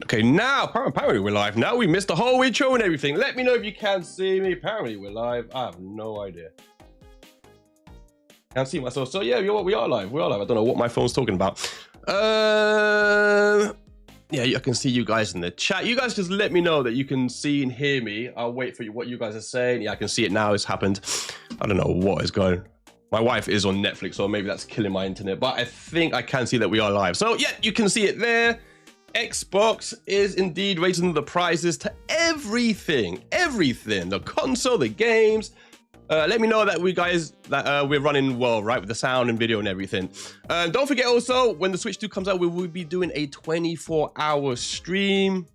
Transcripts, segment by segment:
Okay, now apparently we're live. Now we missed the whole intro and everything. Let me know if you can see me. Apparently we're live. I have no idea. Can't see myself. So yeah, we are live. We are live. I don't know what my phone's talking about. Yeah, I can see you guys in the chat. You guys just let me know that you can see and hear me. I'll wait for what you guys are saying. Yeah, I can see it now. It's happened. I don't know what is going. My wife is on Netflix, so maybe that's killing my internet. But I think I can see that we are live. So yeah, you can see it there. Xbox is indeed raising the prices to everything, the console, the games. Let me know that we're running well, right, with the sound and video and everything. Don't forget also, when the Switch 2 comes out, we will be doing a 24-hour stream.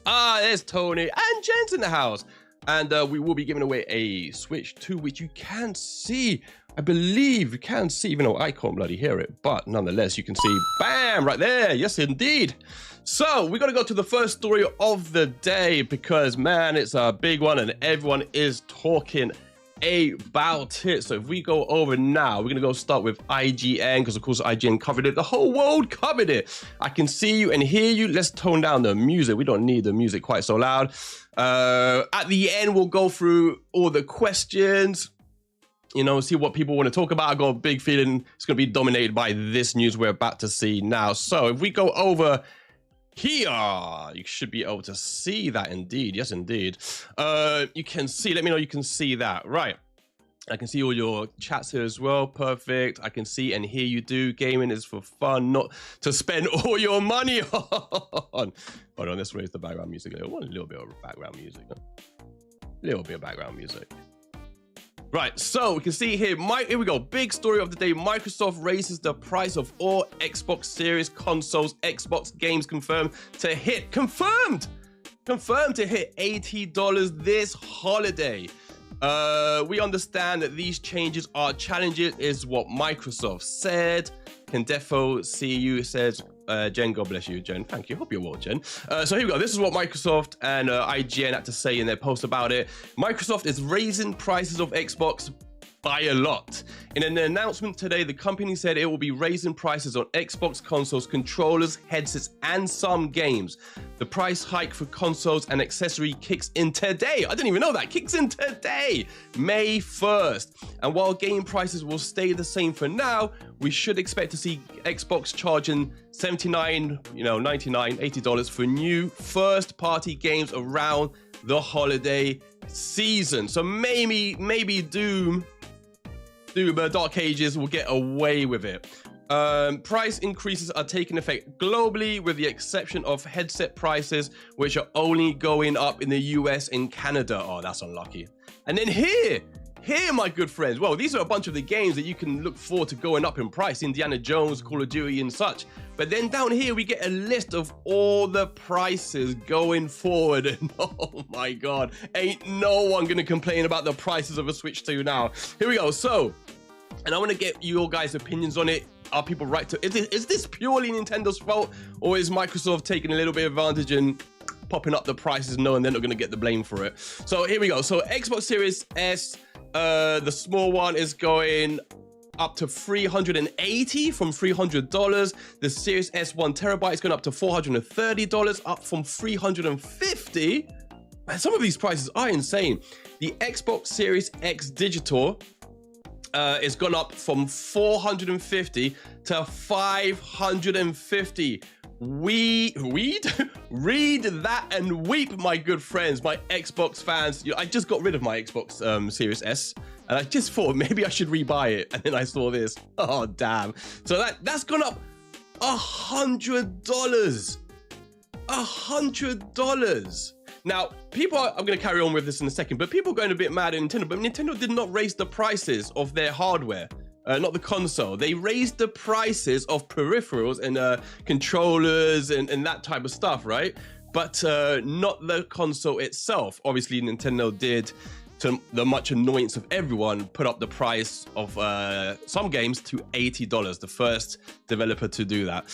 There's Tony and Jen's in the house. And we will be giving away a Switch 2, which you can see. I believe you can see, even though I can't bloody hear it. But nonetheless, you can see, bam, right there. Yes, indeed. So we're going to go to the first story of the day because, man, it's a big one and everyone is talking about it. So if we go over now, we're going to go start with IGN because, of course, IGN covered it. The whole world covered it. I can see you and hear you. Let's tone down the music. We don't need the music quite so loud. At the end, we'll go through all the questions, you know, see what people want to talk about. I got a big feeling it's going to be dominated by this news we're about to see now. So if we go over here, you should be able to see that indeed. Yes, indeed. You can see, let me know you can see that. Right. I can see all your chats here as well. Perfect. I can see and hear you do. Gaming is for fun, not to spend all your money on. Hold on, let's raise the background music a little. I want a little bit of background music. A little bit of background music. Right, so we can see here, here we go. Big story of the day. Microsoft raises the price of all Xbox Series consoles. Xbox games confirmed to hit $80 this holiday. We understand that these changes are challenges, is what Microsoft said. Can defo see you, says Jen. God bless you, Jen. Thank you. Hope you're well, Jen. So here we go. This is what Microsoft and IGN had to say in their post about it. Microsoft is raising prices of Xbox by a lot. In an announcement today, the company said it will be raising prices on Xbox consoles, controllers, headsets, and some games. The price hike for consoles and accessory kicks in today. I didn't even know that. Kicks in today, May 1st. And while game prices will stay the same for now, we should expect to see Xbox charging $79, $99, $80 for new first-party games around the holiday season. So maybe Doom Dark Ages will get away with it. Price increases are taking effect globally with the exception of headset prices, which are only going up in the US and Canada. Oh, that's unlucky. And then here, my good friends, well, these are a bunch of the games that you can look forward to going up in price. Indiana Jones, Call of Duty and such. But then down here, we get a list of all the prices going forward. And oh my God, ain't no one gonna complain about the prices of a Switch 2 now. Here we go. So, and I want to get your guys' opinions on it. Are people right to, is this purely Nintendo's fault? Or is Microsoft taking a little bit of advantage and popping up the prices knowing they're not gonna get the blame for it? So here we go. So Xbox Series S, the small one is going up to $380 from $300. The Series S 1 terabyte is going up to $430, up from $350. Man, some of these prices are insane. The Xbox Series X Digital is gone up from $450 to $550. Read that and weep, my good friends, my Xbox fans. I just got rid of my Xbox Series S, and I just thought maybe I should rebuy it, and then I saw this. Oh damn! So that's gone up $100. $100. Now, people I'm going to carry on with this in a second, but people are going a bit mad at Nintendo. But Nintendo did not raise the prices of their hardware. Not the console. They raised the prices of peripherals and controllers and that type of stuff, right? But not the console itself. Obviously, Nintendo did, to the much annoyance of everyone, put up the price of some games to $80. The first developer to do that.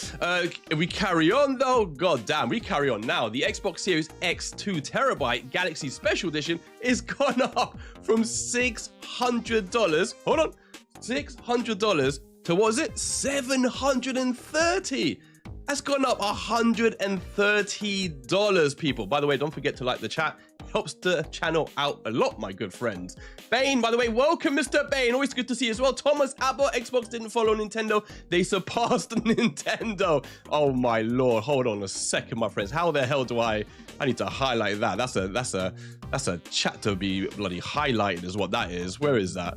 If we carry on though, god damn, we carry on now. The Xbox Series X 2 terabyte Galaxy Special Edition is gone up from $600. Hold on. $600 to, what was it? $730. That's gone up $130, people. By the way, don't forget to like the chat. It helps the channel out a lot, my good friends. Bane, by the way, welcome, Mr. Bane. Always good to see you as well. Thomas Abbott, Xbox didn't follow Nintendo. They surpassed Nintendo. Oh my lord. Hold on a second, my friends. How the hell do I need to highlight that? That's a chat to be bloody highlighted is what that is. Where is that?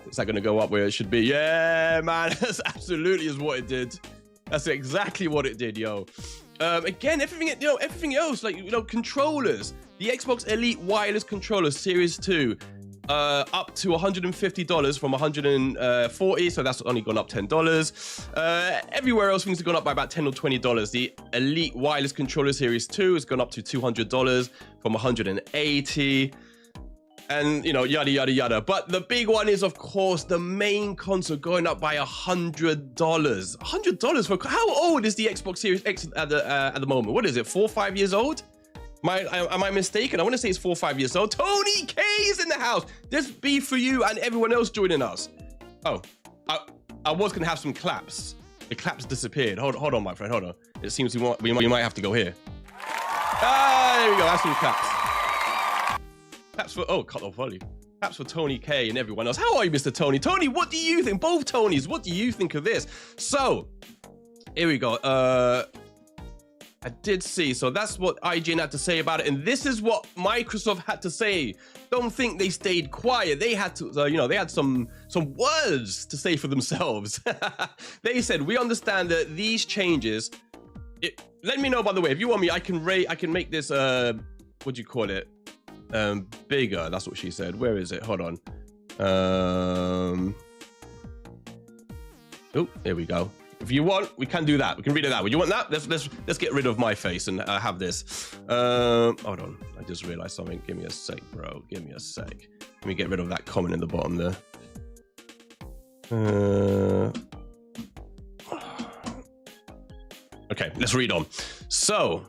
Is that going to go up where it should be? Yeah, man. That's absolutely is what it did. That's exactly what it did, yo. Again, everything else, like, controllers. The Xbox Elite Wireless Controller Series 2, up to $150 from $140, so that's only gone up $10. Everywhere else, things have gone up by about $10 or $20. The Elite Wireless Controller Series 2 has gone up to $200 from $180. And, yada, yada, yada. But the big one is, of course, the main console going up by $100. $100 for... How old is the Xbox Series X at the moment? What is it, 4 or 5 years old? Am I mistaken? I want to say it's 4 or 5 years old. Tony K is in the house. This be for you and everyone else joining us. Oh, I was going to have some claps. The claps disappeared. Hold on, my friend. Hold on. It seems we might have to go here. There we go. Have some claps. Claps for, cut off volley. Claps for Tony K and everyone else. How are you, Mr. Tony? Tony, what do you think? Both Tonys, what do you think of this? So, here we go. I did see. So that's what IGN had to say about it. And this is what Microsoft had to say. Don't think they stayed quiet. They had to, they had some words to say for themselves. They said, we understand that these changes, let me know, by the way, if you want me, I can make this, what do you call it? Bigger. That's what she said. Where is it? Hold on. Oh, here we go. If you want, we can do that. We can read it that way. You want that? Let's get rid of my face and have this. Hold on. I just realized something. Give me a sec, bro. Give me a sec. Let me get rid of that comment in the bottom there. Okay, let's read on. So,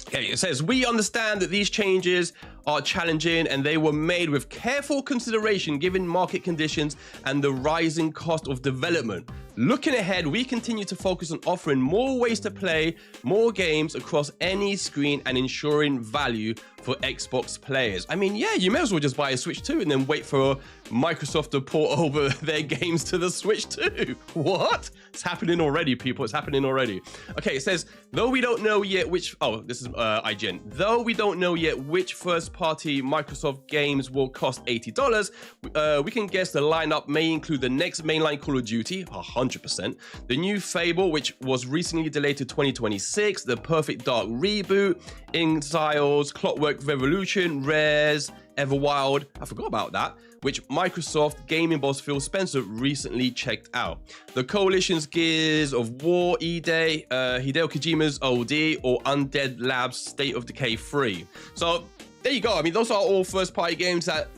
okay, it says, we understand that these changes are challenging and they were made with careful consideration given market conditions and the rising cost of development. Looking ahead, we continue to focus on offering more ways to play more games across any screen and ensuring value for Xbox players. I mean, yeah, you may as well just buy a Switch 2 and then wait for Microsoft to port over their games to the Switch 2. What? It's happening already, people. It's happening already. Okay, it says, though we don't know yet which... Oh, this is IGN. Though we don't know yet which first-party Microsoft games will cost $80, we can guess the lineup may include the next mainline Call of Duty, 100%, the new Fable, which was recently delayed to 2026, the Perfect Dark reboot, Exiles, Clockwork Revolution, Rares, Everwild, I forgot about that, which Microsoft gaming boss Phil Spencer recently checked out. The Coalition's Gears of War E-Day, Hideo Kojima's OD, or Undead Labs State of Decay 3. So there you go. I mean, those are all first-party games that,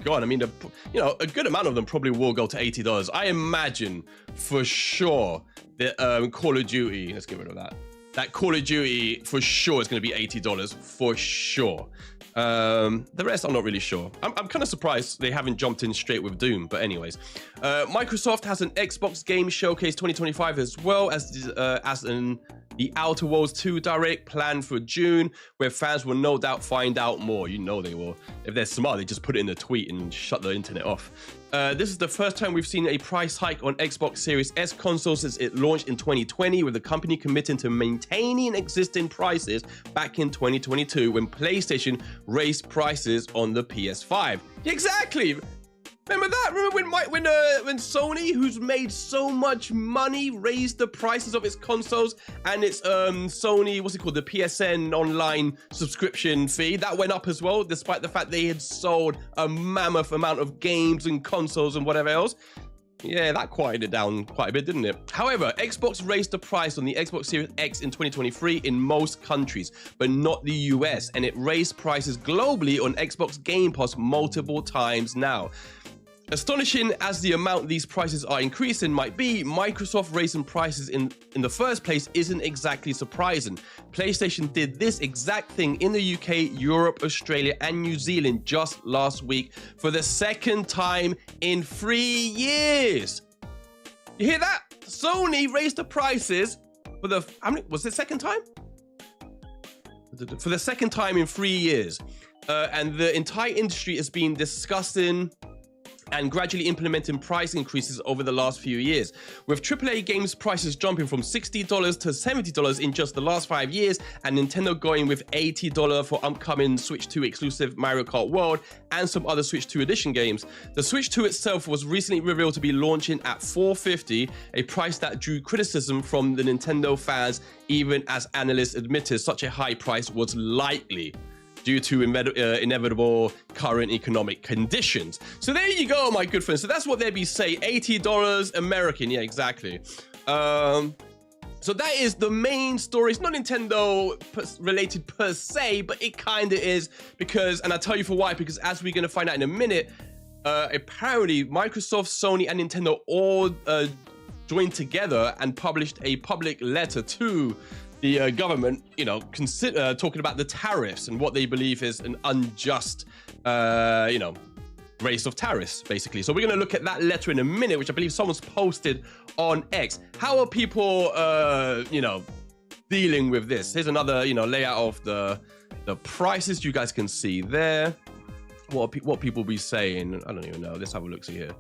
God, I mean, a good amount of them probably will go to $80. I imagine for sure that Call of Duty, let's get rid of that. That Call of Duty for sure is going to be $80 for sure. The rest I'm not really sure. I'm kind of surprised they haven't jumped in straight with Doom, but anyways. Microsoft has an Xbox Game Showcase 2025 as well as the Outer Worlds 2 Direct planned for June, where fans will no doubt find out more. You know they will. If they're smart, they just put it in a tweet and shut the internet off. This is the first time we've seen a price hike on Xbox Series S consoles since it launched in 2020, with the company committing to maintaining existing prices back in 2022 when PlayStation raised prices on the PS5. Exactly! Remember that? Remember when Sony, who's made so much money, raised the prices of its consoles and its Sony, what's it called, the PSN online subscription fee, that went up as well, despite the fact they had sold a mammoth amount of games and consoles and whatever else. Yeah, that quieted it down quite a bit, didn't it? However, Xbox raised the price on the Xbox Series X in 2023 in most countries, but not the US, and it raised prices globally on Xbox Game Pass multiple times now. Astonishing as the amount these prices are increasing might be, Microsoft raising prices in the first place isn't exactly surprising. PlayStation did this exact thing in the UK, Europe, Australia, and New Zealand just last week for the second time in 3 years. You hear that? Sony raised the prices for the, how many, was it second time? For the second time in 3 years. And the entire industry has been discussing and gradually implementing price increases over the last few years, with AAA games prices jumping from $60 to $70 in just the last 5 years, and Nintendo going with $80 for upcoming Switch 2 exclusive Mario Kart World and some other Switch 2 edition games. The Switch 2 itself was recently revealed to be launching at $450, a price that drew criticism from the Nintendo fans, even as analysts admitted such a high price was likely due to inevitable current economic conditions. So there you go, my good friends. So that's what they'd be saying, $80 American. Yeah, exactly. So that is the main story. It's not Nintendo related per se, but it kind of is, because, and I'll tell you for why, because as we're going to find out in a minute, apparently Microsoft, Sony, and Nintendo all joined together and published a public letter to the government, you know, talking about the tariffs and what they believe is an unjust, you know, raise of tariffs, basically. So we're going to look at that letter in a minute, which I believe someone's posted on X. How are people, you know, dealing with this? Here's another, you know, layout of the prices you guys can see there. What people be saying? I don't even know. Let's have a look. See here.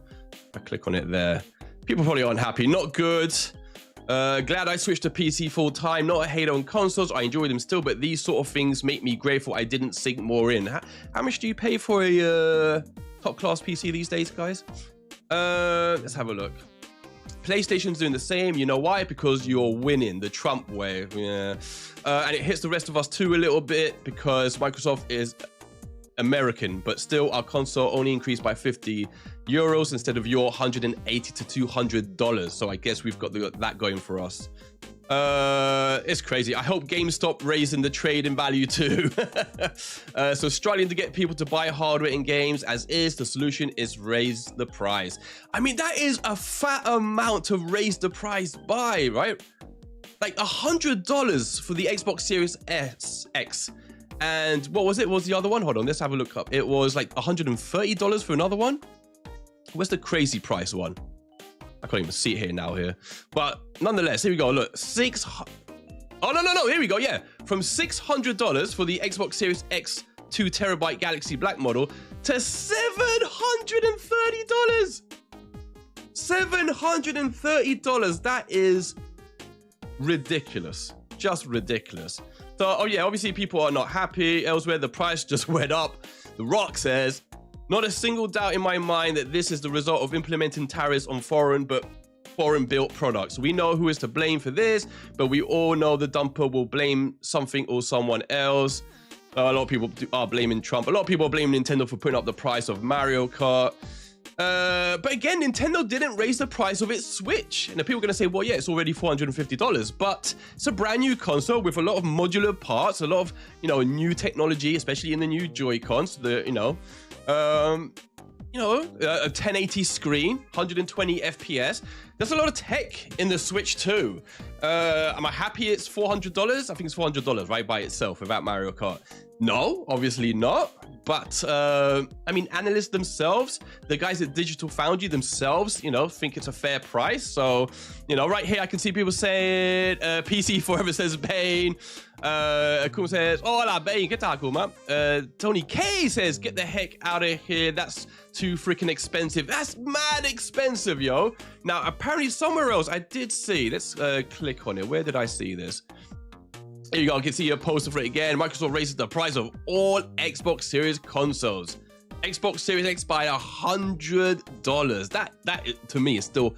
I click on it there. People probably aren't happy. Not good. Glad I switched to PC full time. Not a hater on consoles. I enjoy them still, but these sort of things make me grateful I didn't sink more in. How much do you pay for a top class PC these days, guys? Let's have a look. PlayStation's doing the same. You know why? Because you're winning the Trump way. Yeah. And it hits the rest of us too a little bit, because Microsoft is American, but still our console only increased by €50 instead of your $180 to $200. So I guess we've got that going for us. It's crazy. I hope GameStop raising the trade-in value too. So struggling to get people to buy hardware in games as is. The solution is raise the price. I mean, that is a fat amount to raise the price by, right? Like $100 for the Xbox Series X. And what was it? What was the other one? Hold on, let's have a look up. It was like $130 for another one. Where's the crazy price one? I can't even see it here now here. But nonetheless, here we go. Look, oh, no. Here we go. Yeah. From $600 for the Xbox Series X 2TB Galaxy Black model to $730. $730. That is ridiculous. Just ridiculous. So, oh yeah, obviously people are not happy. Elsewhere, the price just went up. The Rock says, not a single doubt in my mind that this is the result of implementing tariffs on foreign-built products. We know who is to blame for this, but we all know the dumper will blame something or someone else. A lot of people are blaming Trump. A lot of people are blaming Nintendo for putting up the price of Mario Kart. But again, Nintendo didn't raise the price of its Switch. And the people are going to say, well, yeah, it's already $450. But it's a brand new console with a lot of modular parts, a lot of, you know, new technology, especially in the new Joy-Cons. A 1080 screen, 120 FPS. There's a lot of tech in the Switch too. Am I happy it's $400? I think it's $400, right, by itself without Mario Kart. No, obviously not. But I mean, analysts themselves, the guys at Digital Foundry themselves, you know, think it's a fair price. So, you know, right here I can see people saying, PC Forever says Bane. Akuma says, hola Bane, ¿qué tal, Akuma? Tony K says, get the heck out of here. That's too freaking expensive. That's mad expensive, yo. Now, apparently somewhere else I did see, let's click on it. Where did I see this? Here you go, I can see a poster for it again. Microsoft raises the price of all Xbox Series consoles. Xbox Series X by $100. That to me is still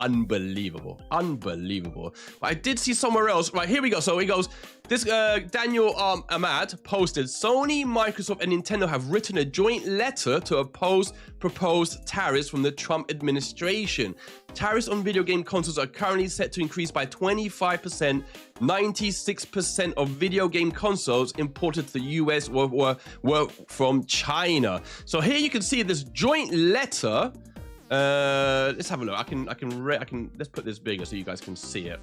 unbelievable. Unbelievable. But I did see somewhere else. Right, here we go. So he goes, this Daniel Ahmad posted, Sony, Microsoft, and Nintendo have written a joint letter to oppose proposed tariffs from the Trump administration. Tariffs on video game consoles are currently set to increase by 25%. 96% of video game consoles imported to the US were from China. So here you can see this joint letter. Let's have a look. I can let's put this bigger so you guys can see it.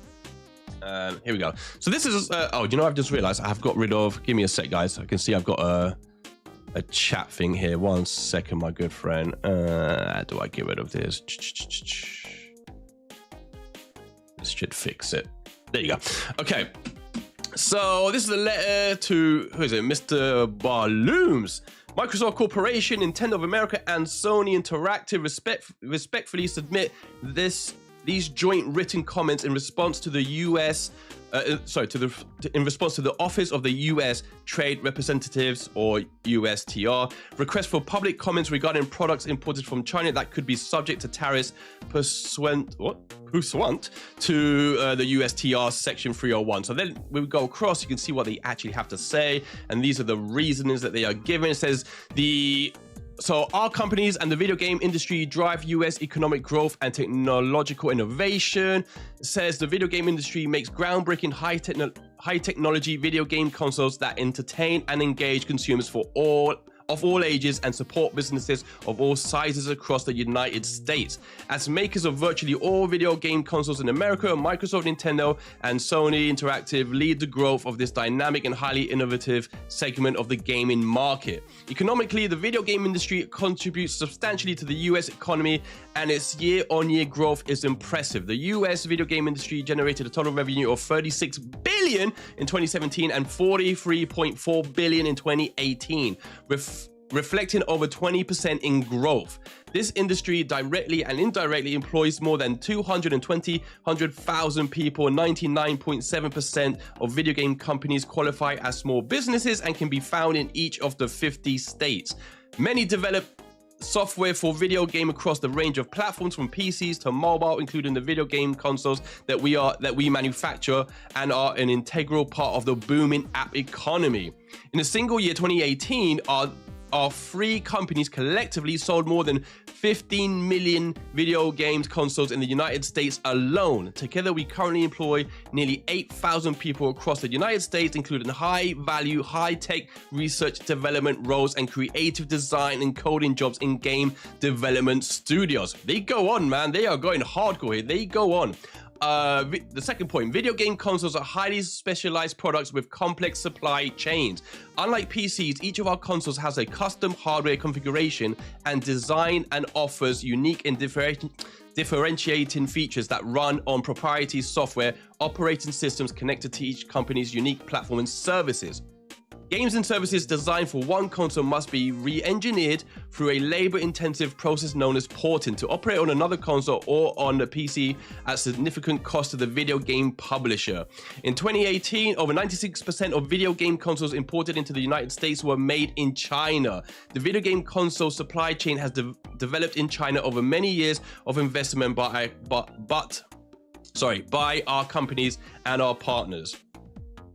Here we go. So this is oh, you know, I've just realized I've got rid of, give me a sec, guys. I can see I've got a chat thing here. 1 second, my good friend. How do I get rid of this? This should fix it. There you go. Okay. So this is a letter to, who is it? Mr. Barlooms. Microsoft Corporation, Nintendo of America, and Sony Interactive respectfully submit these joint written comments in response to the U.S. in response to the Office of the U.S. Trade Representatives, or USTR, request for public comments regarding products imported from China that could be subject to tariffs pursuant to the USTR Section 301. So then we go across, you can see what they actually have to say, and these are the reasonings that they are given. It says so our companies and the video game industry drive US economic growth and technological innovation. It says the video game industry makes groundbreaking high technology video game consoles that entertain and engage consumers of all ages and support businesses of all sizes across the United States. As makers of virtually all video game consoles in America, Microsoft, Nintendo, and Sony Interactive lead the growth of this dynamic and highly innovative segment of the gaming market. Economically, the video game industry contributes substantially to the US economy, and its year-on-year growth is impressive. The US video game industry generated a total revenue of $36 billion in 2017 and $43.4 billion in 2018, reflecting over 20% in growth. This industry directly and indirectly employs more than 220,000 people. 99.7% of video game companies qualify as small businesses and can be found in each of the 50 states. Many develop software for video game across the range of platforms from PCs to mobile, including the video game consoles that we manufacture and are an integral part of the booming app economy. In a single year, 2018, our three companies collectively sold more than 15 million video games consoles in the United States alone. Together, we currently employ nearly 8,000 people across the United States, including high-value, high-tech research development roles and creative design and coding jobs in game development studios. They go on, man. They are going hardcore here. They go on. The second point, video game consoles are highly specialized products with complex supply chains. Unlike PCs, each of our consoles has a custom hardware configuration and design and offers unique and differentiating features that run on proprietary software operating systems connected to each company's unique platform and services. Games and services designed for one console must be re-engineered through a labor-intensive process known as porting to operate on another console or on a PC at significant cost to the video game publisher. In 2018, over 96% of video game consoles imported into the United States were made in China. The video game console supply chain has developed in China over many years of investment by our companies and our partners.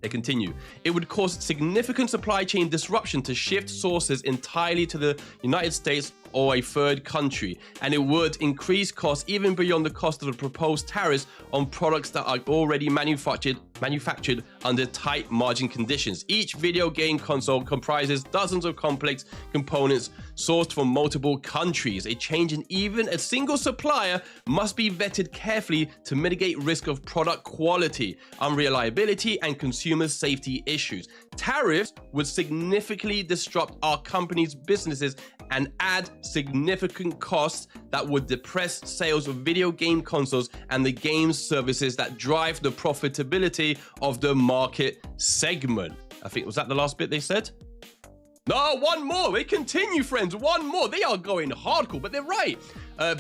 They continue. It would cause significant supply chain disruption to shift sources entirely to the United States or a third country, and it would increase costs even beyond the cost of the proposed tariffs on products that are already manufactured under tight margin conditions. Each video game console comprises dozens of complex components sourced from multiple countries. A change in even a single supplier must be vetted carefully to mitigate risk of product quality, unreliability, and consumer safety issues. Tariffs would significantly disrupt our company's businesses and add significant costs that would depress sales of video game consoles and the game services that drive the profitability of the market segment. I think, was that the last bit they said? No, one more. They continue, friends. One more. They are going hardcore, but they're right.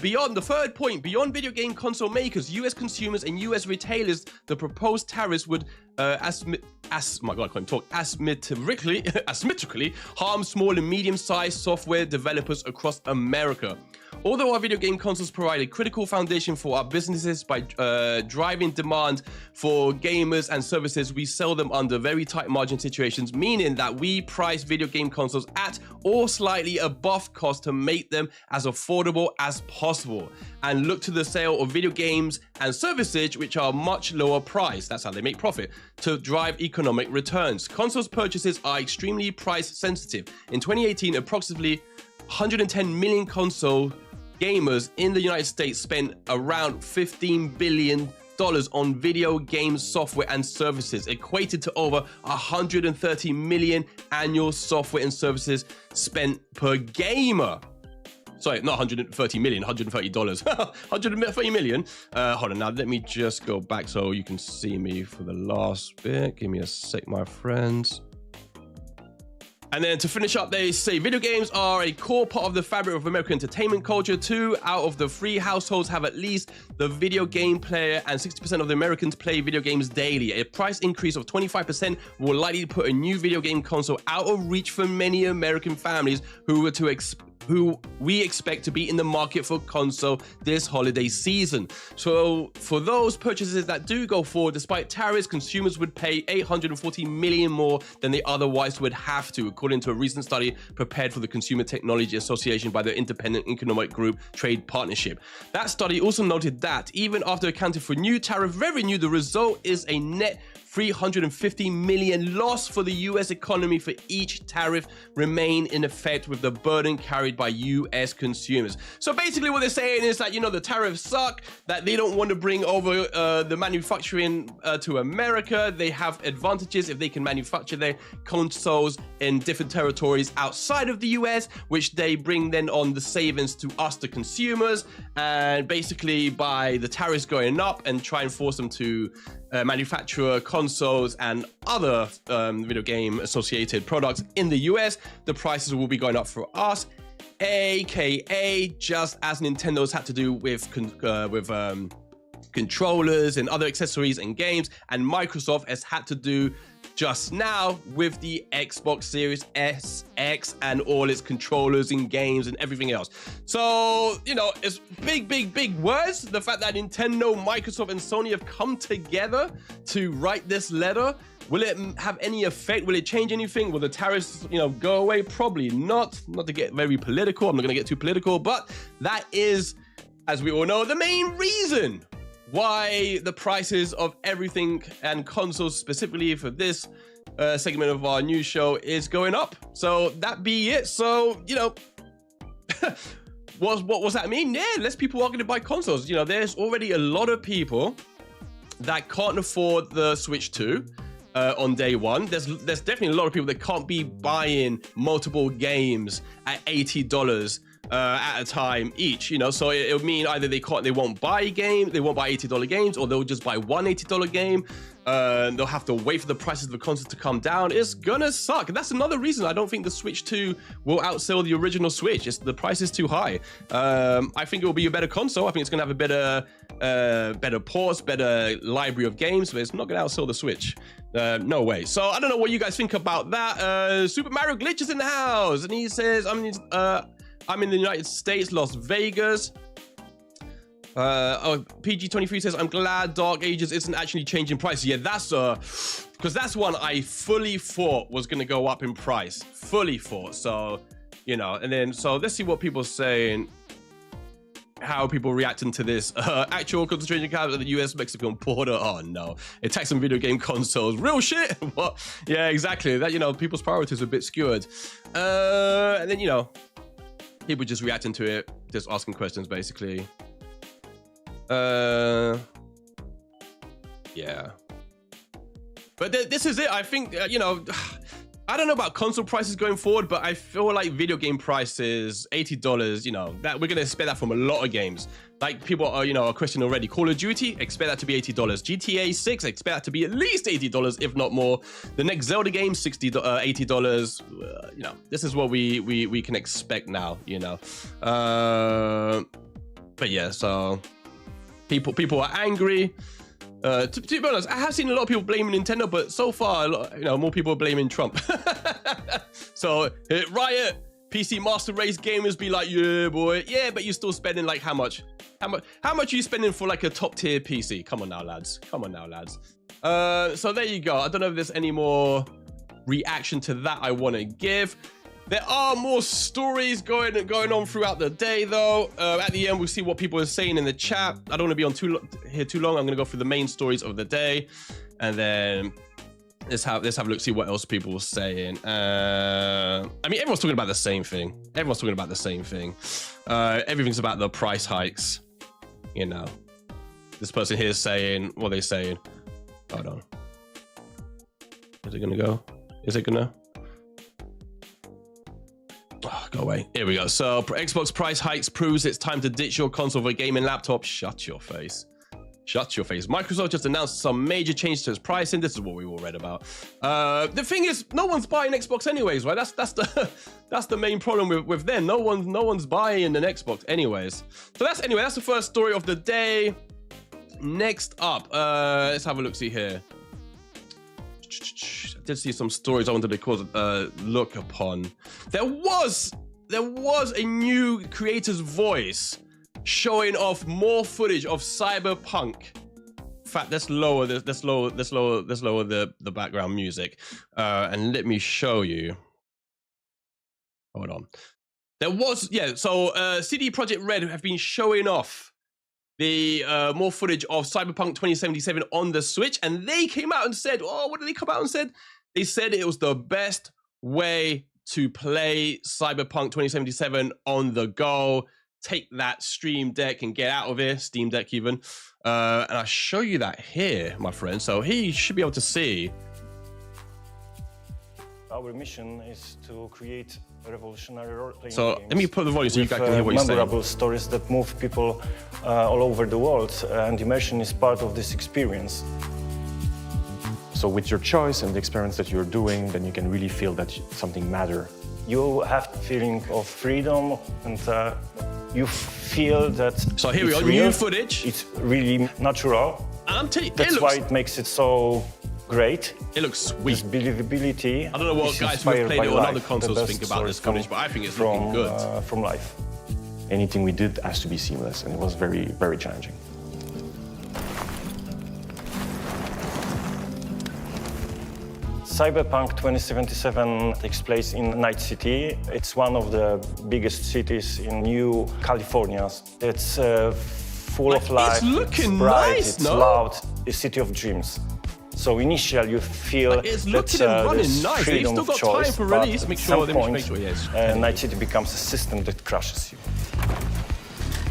Beyond the third point, beyond video game console makers, US consumers and US retailers, the proposed tariffs would asymmetrically harm small and medium-sized software developers across America. Although our video game consoles provide a critical foundation for our businesses by driving demand for gamers and services, we sell them under very tight margin situations, meaning that we price video game consoles at or slightly above cost to make them as affordable as possible, and look to the sale of video games and services which are much lower priced. That's how they make profit, to drive economic returns. Consoles purchases are extremely price sensitive. In 2018, approximately 110 million console gamers in the United States spent around $15 billion on video game software and services, equated to over 130 million annual software and services spent per gamer. Sorry, not 130 million, $130. 130 million. Hold on, now let me just go back so you can see me for the last bit. Give me a sec, my friends. And then to finish up, they say video games are a core part of the fabric of American entertainment culture. 2 out of the 3 households have at least the video game player, and 60% of the Americans play video games daily. A price increase of 25% will likely put a new video game console out of reach for many American families who we expect to be in the market for console this holiday season. So for those purchases that do go forward, despite tariffs, consumers would pay $840 million more than they otherwise would have to, according to a recent study prepared for the Consumer Technology Association by the independent economic group Trade Partnership. That study also noted that even after accounting for new tariff revenue, the result is a net $350 million loss for the US economy for each tariff remain in effect, with the burden carried by US consumers. So basically what they're saying is that, you know, the tariffs suck, that they don't want to bring over the manufacturing to America. They have advantages if they can manufacture their consoles in different territories outside of the US, which they bring then on the savings to us, the consumers. And basically by the tariffs going up and try and force them to manufacture consoles and other video game associated products in the US, the prices will be going up for us, aka just as Nintendo's had to do with controllers and other accessories and games, and Microsoft has had to do just now with the Xbox Series S, X, and all its controllers and games and everything else. So, you know, it's big words. The fact that Nintendo, Microsoft, and Sony have come together to write this letter. Will it have any effect? Will it change anything? Will the tariffs, you know, go away? Probably not. Not to get very political. I'm not going to get too political, but that is, as we all know, the main reason why the prices of everything and consoles specifically for this segment of our news show is going up. So that be it. So, you know, what does that mean? Yeah, less people are going to buy consoles. You know, there's already a lot of people that can't afford the Switch 2 on day one. There's definitely a lot of people that can't be buying multiple games at $80 at a time each, you know. So it'll mean either they won't buy a game, they won't buy $80 games, or they'll just buy one $80 game. They'll have to wait for the prices of the console to come down. It's gonna suck. And that's another reason I don't think the Switch 2 will outsell the original Switch. The price is too high. I think it will be a better console. I think it's gonna have a better ports, better library of games, but it's not gonna outsell the Switch. No way. So I don't know what you guys think about that. Super Mario Glitch is in the house, and he says, I'm in the United States, Las Vegas. PG23 says, I'm glad Dark Ages isn't actually changing price. Yeah, that's because that's one I fully thought was going to go up in price. Fully thought. So, you know, and then, so let's see what people are saying. How people reacting to this. Actual concentration camps at the US-Mexican border. Oh no, attacks on video game consoles. Real shit. What? Yeah, exactly. That, you know, people's priorities are a bit skewed. And then, you know, people just reacting to it, just asking questions, basically. Yeah. But this is it. I think, you know, I don't know about console prices going forward, but I feel like video game prices, $80, you know, that we're going to expect that from a lot of games. Like people are, you know, are questioning already. Call of Duty, expect that to be $80. GTA 6, expect that to be at least $80, if not more. The next Zelda game, $80. You know, this is what we can expect now, you know. But yeah, so people are angry. To be honest, I have seen a lot of people blaming Nintendo, but so far, you know, more people are blaming Trump. So Riot, PC Master Race gamers be like, yeah, boy, yeah, but you're still spending like how much? How much are you spending for like a top tier PC? Come on now, lads. Come on now, lads. So there you go. I don't know if there's any more reaction to that I want to give. There are more stories going on throughout the day, though. At the end, we'll see what people are saying in the chat. I don't want to be on here too long. I'm going to go through the main stories of the day, and then let's have a look, see what else people are saying. I mean, everyone's talking about the same thing. Everyone's talking about the same thing. Everything's about the price hikes. You know, this person here is saying, what are they saying? Hold on. Is it gonna go? Is it gonna? Oh, go away. Here we go. So Xbox price hikes proves it's time to ditch your console for gaming laptop. Shut your face. Shut your face. Microsoft just announced some major changes to its pricing. This is what we all read about. The thing is, no one's buying Xbox anyways, right? That's the main problem with them. No one's buying an Xbox anyways. So that's the first story of the day. Next up, let's have a look. See here. I did see some stories I wanted to look upon. There was a new creator's voice showing off more footage of Cyberpunk. In fact, let's lower the background music, and let me show you. Hold on. There was So CD Projekt Red have been showing off the more footage of Cyberpunk 2077 on the Switch, and they came out and said, oh, what did they come out and said? They said it was the best way to play Cyberpunk 2077 on the go. Take that Stream Deck and get out of here, Steam Deck even. And I'll show you that here, my friend. So here you should be able to see. Our mission is to create a revolutionary role-playing So let me put the volume so you guys can hear what you're saying. Memorable stories that move people all over the world, and immersion is part of this experience. So with your choice and the experience that you're doing, then you can really feel that something matters. You have the feeling of freedom, and you feel that So here we it's go, real, new footage. It's really natural. And I'm telling you, That's why it makes it so great. it looks sweet. This believability. I don't know what is guys who have inspired played by it on other life. consoles The think best about this stories footage, but I think it's from, looking good. From life. Anything we did has to be seamless, and it was very, very challenging. Cyberpunk 2077 takes place in Night City. It's one of the biggest cities in New California. It's full of life. It's looking bright, nice, it's no? loud. A city of dreams. So initially you feel It's that looking and running there's nice. They've freedom still of got choice, time for but release. at Make some sure, let me point, make sure, yes. Night City becomes a system that crushes you.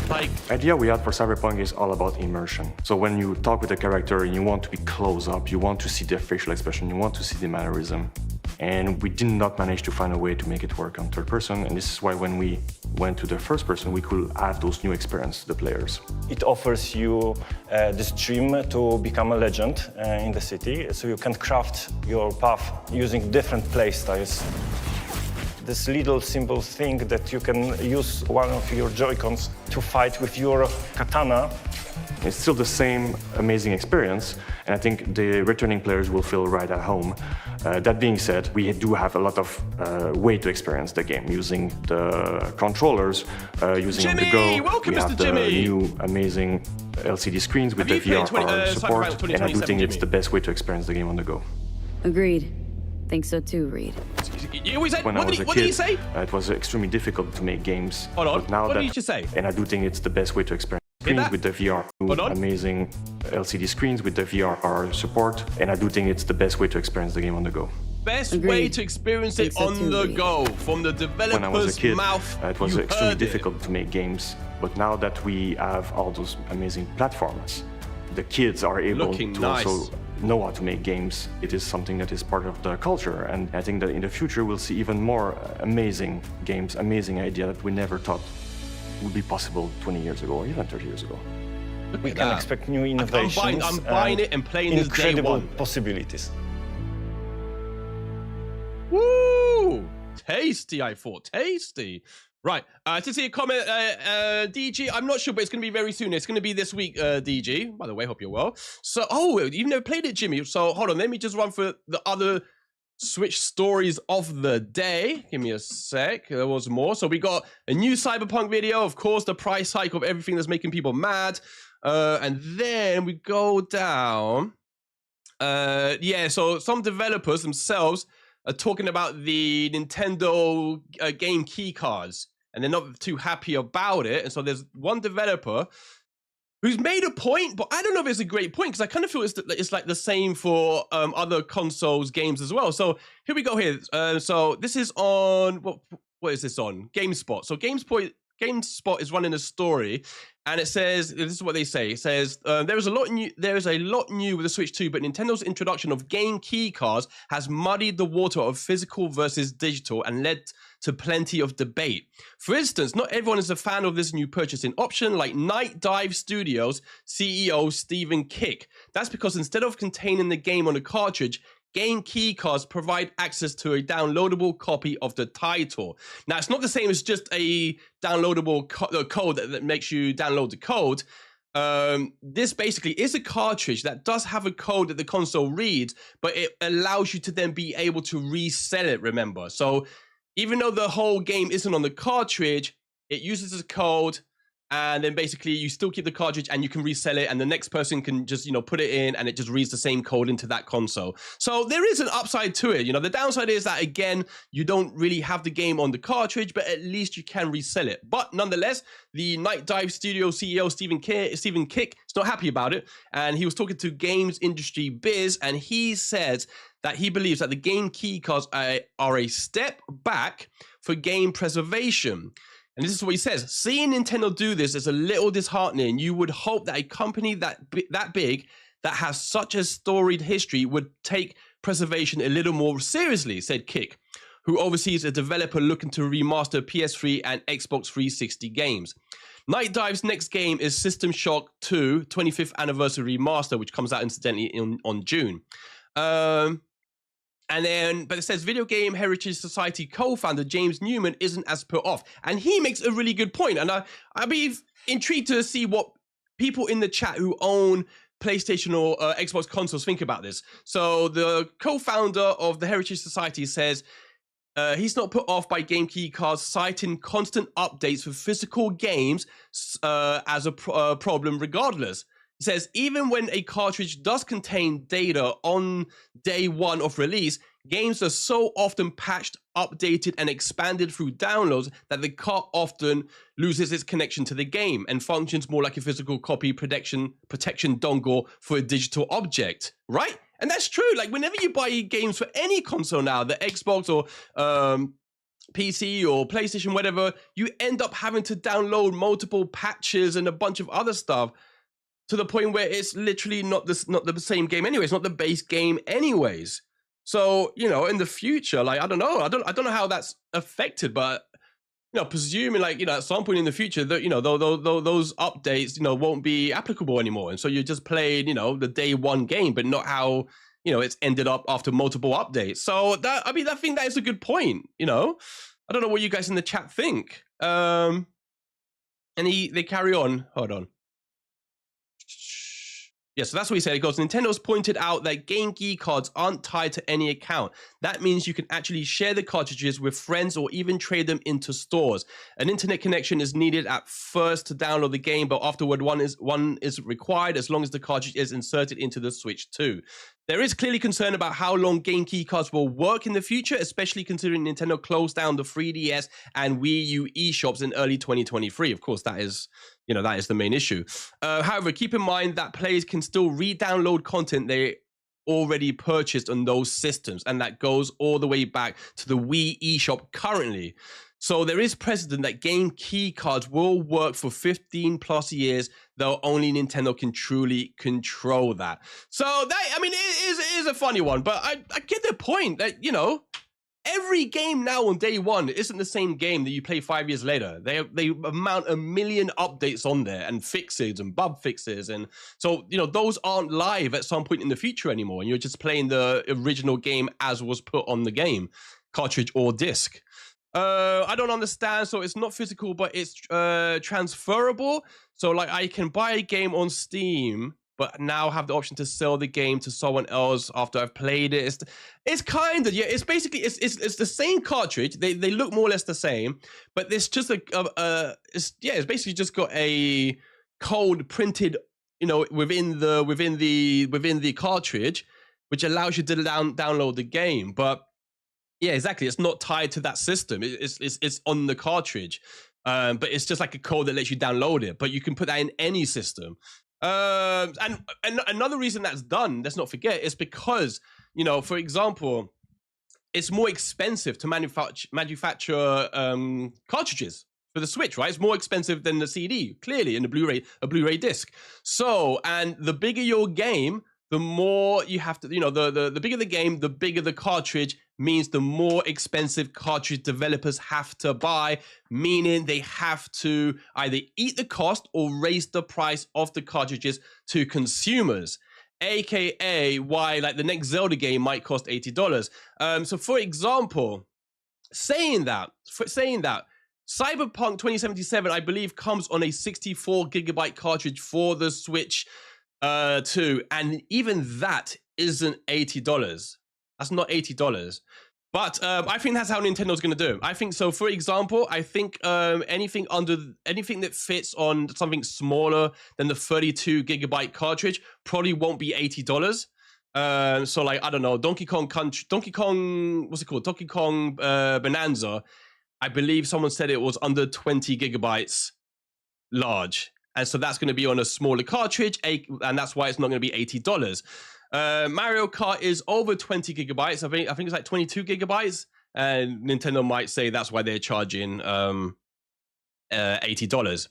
Like, The idea we had for Cyberpunk is all about immersion. So when you talk with a character and you want to be close up, you want to see their facial expression, you want to see the mannerism. And we did not manage to find a way to make it work on third person. And this is why when we went to the first person, we could add those new experiences to the players. It offers you this dream to become a legend in the city, so you can craft your path using different play styles. This little simple thing that you can use one of your Joy-Cons to fight with your katana. It's still the same amazing experience, and I think the returning players will feel right at home. That being said, we do have a lot of way to experience the game, using the controllers, using Jimmy! the Go. Welcome, we have Mr. the Jimmy! new amazing LCD screens with the Have you played VR support, Cyberpunk and I do 2077, think it's Jimmy? the best way to experience the game on the go. Agreed. Think so too, Reed. you always said, When what I was did a he kid, say? it was extremely difficult to make games. Hold on, But now what that, did you just say? And I do think it's the best way to experience Hear screens that? with the VR. Hold on. Amazing LCD screens with the VR support, and I do think it's the best way to experience the game on the go. Best Agreed. way to experience it Think so on too, the Reed. go, from the When I was a developer's kid, mouth. it was You extremely heard it. difficult to make games. But now that we have all those amazing platforms, the kids are able Looking to nice. also know how to make games. It is something that is part of the culture, and I think that in the future we'll see even more amazing games, amazing idea that we never thought would be possible 20 years ago or even 30 years ago. Look We at can that. expect new innovations. I'm buying it and playing this day incredible one. possibilities. Woo! Tasty, I thought. Tasty. Right. To see a comment, DG, I'm not sure, but it's going to be very soon. It's going to be this week, DG. By the way, hope you're well. So, oh, you've never played it, Jimmy. So, hold on. Let me just run through the other Switch stories of the day. Give me a sec. There was more. So, we got a new Cyberpunk video. Of course, the price hike of everything that's making people mad. And then we go down. Yeah, so some developers themselves are talking about the Nintendo game key cards, and they're not too happy about it. And so there's one developer who's made a point, but I don't know if it's a great point, because I kind of feel it's like the same for other consoles games as well. So here we go here. So this is on, what is this on? GameSpot. So GameSpot is running a story, and it says, this is what they say. It says, there is a lot new with the Switch 2, but Nintendo's introduction of game key cards has muddied the water of physical versus digital and led to plenty of debate. For instance, not everyone is a fan of this new purchasing option, like Night Dive Studios CEO Stephen Kick. That's because instead of containing the game on a cartridge, game keycards provide access to a downloadable copy of the title. Now, it's not the same as just a downloadable code that makes you download the code. This basically is a cartridge that does have a code that the console reads, but it allows you to then be able to resell it, remember. So even though the whole game isn't on the cartridge, it uses a code, and then basically you still keep the cartridge and you can resell it, and the next person can just, put it in and it just reads the same code into that console. So there is an upside to it. The downside is that, again, you don't really have the game on the cartridge, but at least you can resell it. But nonetheless, the Night Dive Studio CEO, Stephen Kick, is not happy about it. And he was talking to Games Industry Biz, and he says that he believes that the game keycards are a step back for game preservation. And this is what he says: seeing Nintendo do this is a little disheartening. You would hope that a company that big, that has such a storied history, would take preservation a little more seriously, said Kick, who oversees a developer looking to remaster PS3 and Xbox 360 games. Night Dive's next game is System Shock 2 25th Anniversary Remaster, which comes out incidentally on June. But it says Video Game Heritage Society co-founder James Newman isn't as put off. And he makes a really good point. And I'd be intrigued to see what people in the chat who own PlayStation or Xbox consoles think about this. So the co-founder of the Heritage Society says he's not put off by game key cards, citing constant updates for physical games as a problem regardless. He says, even when a cartridge does contain data on day one of release, games are so often patched, updated, and expanded through downloads that the cart often loses its connection to the game and functions more like a physical copy protection dongle for a digital object, right? And that's true. Like, whenever you buy games for any console now, the Xbox or PC or PlayStation, whatever, you end up having to download multiple patches and a bunch of other stuff, to the point where it's literally not the same game anyway. It's not the base game anyways. So, in the future, like, I don't know how that's affected, but, presuming, like, at some point in the future that, those updates, won't be applicable anymore. And so you're just playing, the day one game, but not how, it's ended up after multiple updates. So I think that is a good point, I don't know what you guys in the chat think. And they carry on. Hold on. Yeah, so that's what he said. It goes, Nintendo's pointed out that game key cards aren't tied to any account. That means you can actually share the cartridges with friends or even trade them into stores. An internet connection is needed at first to download the game, but afterward one is required as long as the cartridge is inserted into the Switch 2. There is clearly concern about how long game key cards will work in the future, especially considering Nintendo closed down the 3DS and Wii U eShops in early 2023. Of course, that is the main issue. However, keep in mind that players can still re-download content they already purchased on those systems, and that goes all the way back to the Wii eShop currently. So there is precedent that game key cards will work for 15 plus years, though only Nintendo can truly control that. So that, it is a funny one, but I get the point that, every game now on day one isn't the same game that you play 5 years later. They amount a million updates on there and fixes and bug fixes. And so, those aren't live at some point in the future anymore. And you're just playing the original game as was put on the game, cartridge or disc. I don't understand. So it's not physical, but it's transferable. So like I can buy a game on Steam, but now have the option to sell the game to someone else after I've played it. It's kind of, it's basically, it's the same cartridge. They look more or less the same, but it's just it's basically just got a code printed, within the cartridge, which allows you to download the game. But yeah, exactly. It's not tied to that system. It's on the cartridge, but it's just like a code that lets you download it. But you can put that in any system. And another reason that's done, let's not forget, is because, for example, it's more expensive to manufacture cartridges for the Switch, right? It's more expensive than the CD, clearly, in a Blu-ray disc. So, and the bigger your game, the more you have to, you know, the bigger the game, the bigger the cartridge, means the more expensive cartridge developers have to buy, meaning they have to either eat the cost or raise the price of the cartridges to consumers. AKA why like the next Zelda game might cost $80. So for example, saying that, Cyberpunk 2077, I believe, comes on a 64 gigabyte cartridge for the Switch 2, and even that isn't $80. That's not $80. But I think that's how Nintendo's going to do it. I think so. For example, I think anything that fits on something smaller than the 32 gigabyte cartridge probably won't be $80. So like, I don't know, Donkey Kong, what's it called? Donkey Kong Bonanza. I believe someone said it was under 20 gigabytes large. And so that's going to be on a smaller cartridge, and that's why it's not going to be $80. Mario Kart is over 20 gigabytes. I think it's like 22 gigabytes. And Nintendo might say that's why they're charging $80.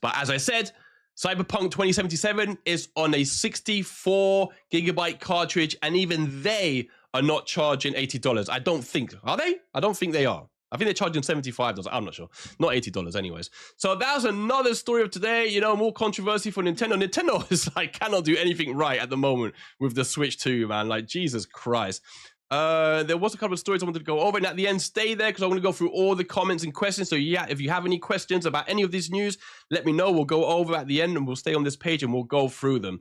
But as I said, Cyberpunk 2077 is on a 64 gigabyte cartridge, and even they are not charging $80. I don't think. Are they? I don't think they are. I think they're charging $75. I'm not sure. Not $80 anyways. So that was another story of today. You know, more controversy for Nintendo. Nintendo is like, cannot do anything right at the moment with the Switch 2, man. Like, Jesus Christ. There was a couple of stories I wanted to go over. And at the end, stay there because I want to go through all the comments and questions. So yeah, if you have any questions about any of this news, let me know. We'll go over at the end and we'll stay on this page and we'll go through them.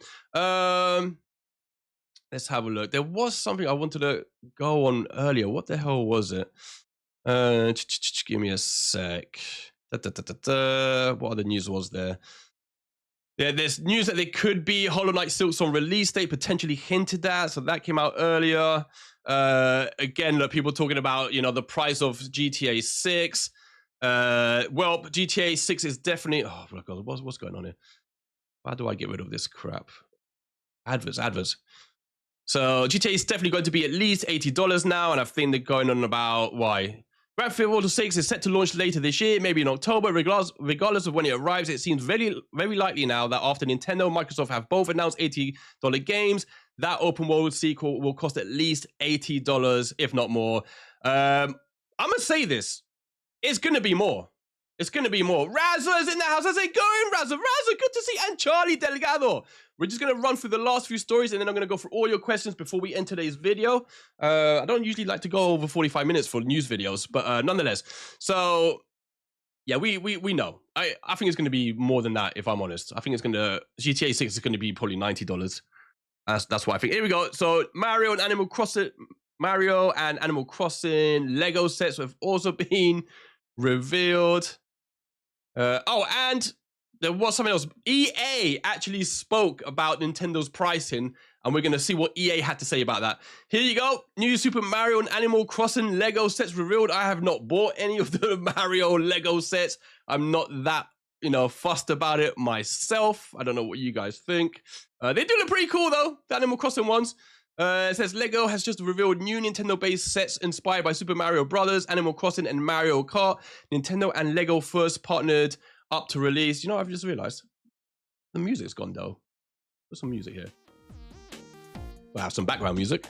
Let's have a look. There was something I wanted to go on earlier. What the hell was it? Give me a sec. What other news was there? There's news that there could be Hollow Knight Silksong release date potentially hinted at, so that came out earlier. Again, look, people talking about, you know, the price of GTA 6. Well, GTA 6 is definitely. Oh my God, what's going on here? How do I get rid of this crap? Adverts. So GTA is definitely going to be at least $80 now, and I think they're going on about why. Grand Theft Auto 6 is set to launch later this year, maybe in October. Regardless of when it arrives, it seems very, very likely now that after Nintendo and Microsoft have both announced $80 games, that open world sequel will cost at least $80, if not more. I'm going to say this. It's going to be more. It's going to be more. Razza is in the house. How's it going, Razza? Razza, good to see. And Charlie Delgado. We're just going to run through the last few stories, and then I'm going to go through all your questions before we end today's video. I don't usually like to go over 45 minutes for news videos, but nonetheless. So, yeah, we know. I think it's going to be more than that, if I'm honest. I think it's going to... GTA 6 is going to be probably $90. That's what I think. Here we go. So, Mario and Animal Crossing Lego sets have also been revealed. And there was something else. EA actually spoke about Nintendo's pricing, and we're going to see what EA had to say about that. Here you go. New Super Mario and Animal Crossing Lego sets revealed. I have not bought any of the Mario Lego sets. I'm not that, you know, fussed about it myself. I don't know what you guys think. They do look pretty cool, though, the Animal Crossing ones. It says Lego has just revealed new Nintendo-based sets inspired by Super Mario Brothers, Animal Crossing, and Mario Kart. Nintendo and Lego first partnered up to release. You know, I've just realized the music's gone though. There's some music here. We'll have some background music.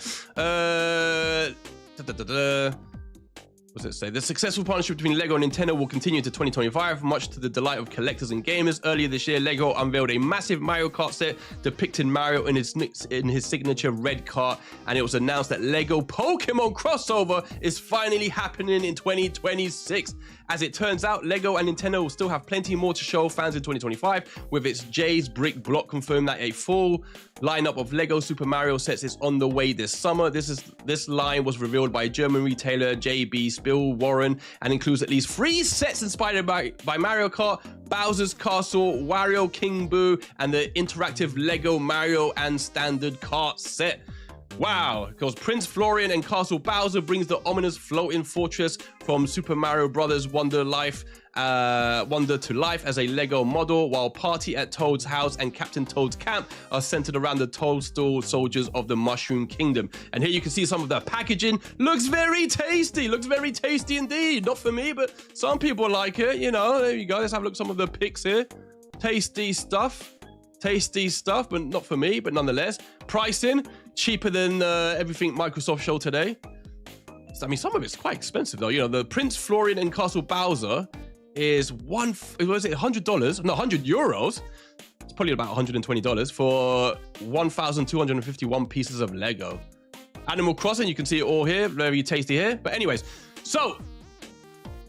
What does it say? The successful partnership between Lego and Nintendo will continue to 2025, much to the delight of collectors and gamers. Earlier this year, Lego unveiled a massive Mario Kart set depicting Mario in his signature red kart, and it was announced that Lego Pokemon crossover is finally happening in 2026. As it turns out, Lego and Nintendo will still have plenty more to show fans in 2025, with its Jay's Brick Block confirmed that a full lineup of Lego Super Mario sets is on the way this summer. This line was revealed by German retailer JB Spill Warren and includes at least 3 sets inspired by Mario Kart, Bowser's Castle, Wario King Boo, and the interactive Lego Mario and Standard Kart set. Wow, because Prince Florian and Castle Bowser brings the ominous floating fortress from Super Mario Bros. Wonder to life as a Lego model, while Party at Toad's House and Captain Toad's Camp are centered around the Toadstool soldiers of the Mushroom Kingdom. And here you can see some of the packaging. Looks very tasty indeed. Not for me, but some people like it, you know. There you go, let's have a look at some of the pics here. Tasty stuff, but not for me, but nonetheless. Pricing, cheaper than everything Microsoft showed today. I mean, some of it's quite expensive though. You know, the Prince Florian and Castle Bowser is $100? No, 100 euros. It's probably about $120 for 1,251 pieces of Lego. Animal Crossing, you can see it all here, very tasty here. But anyways, so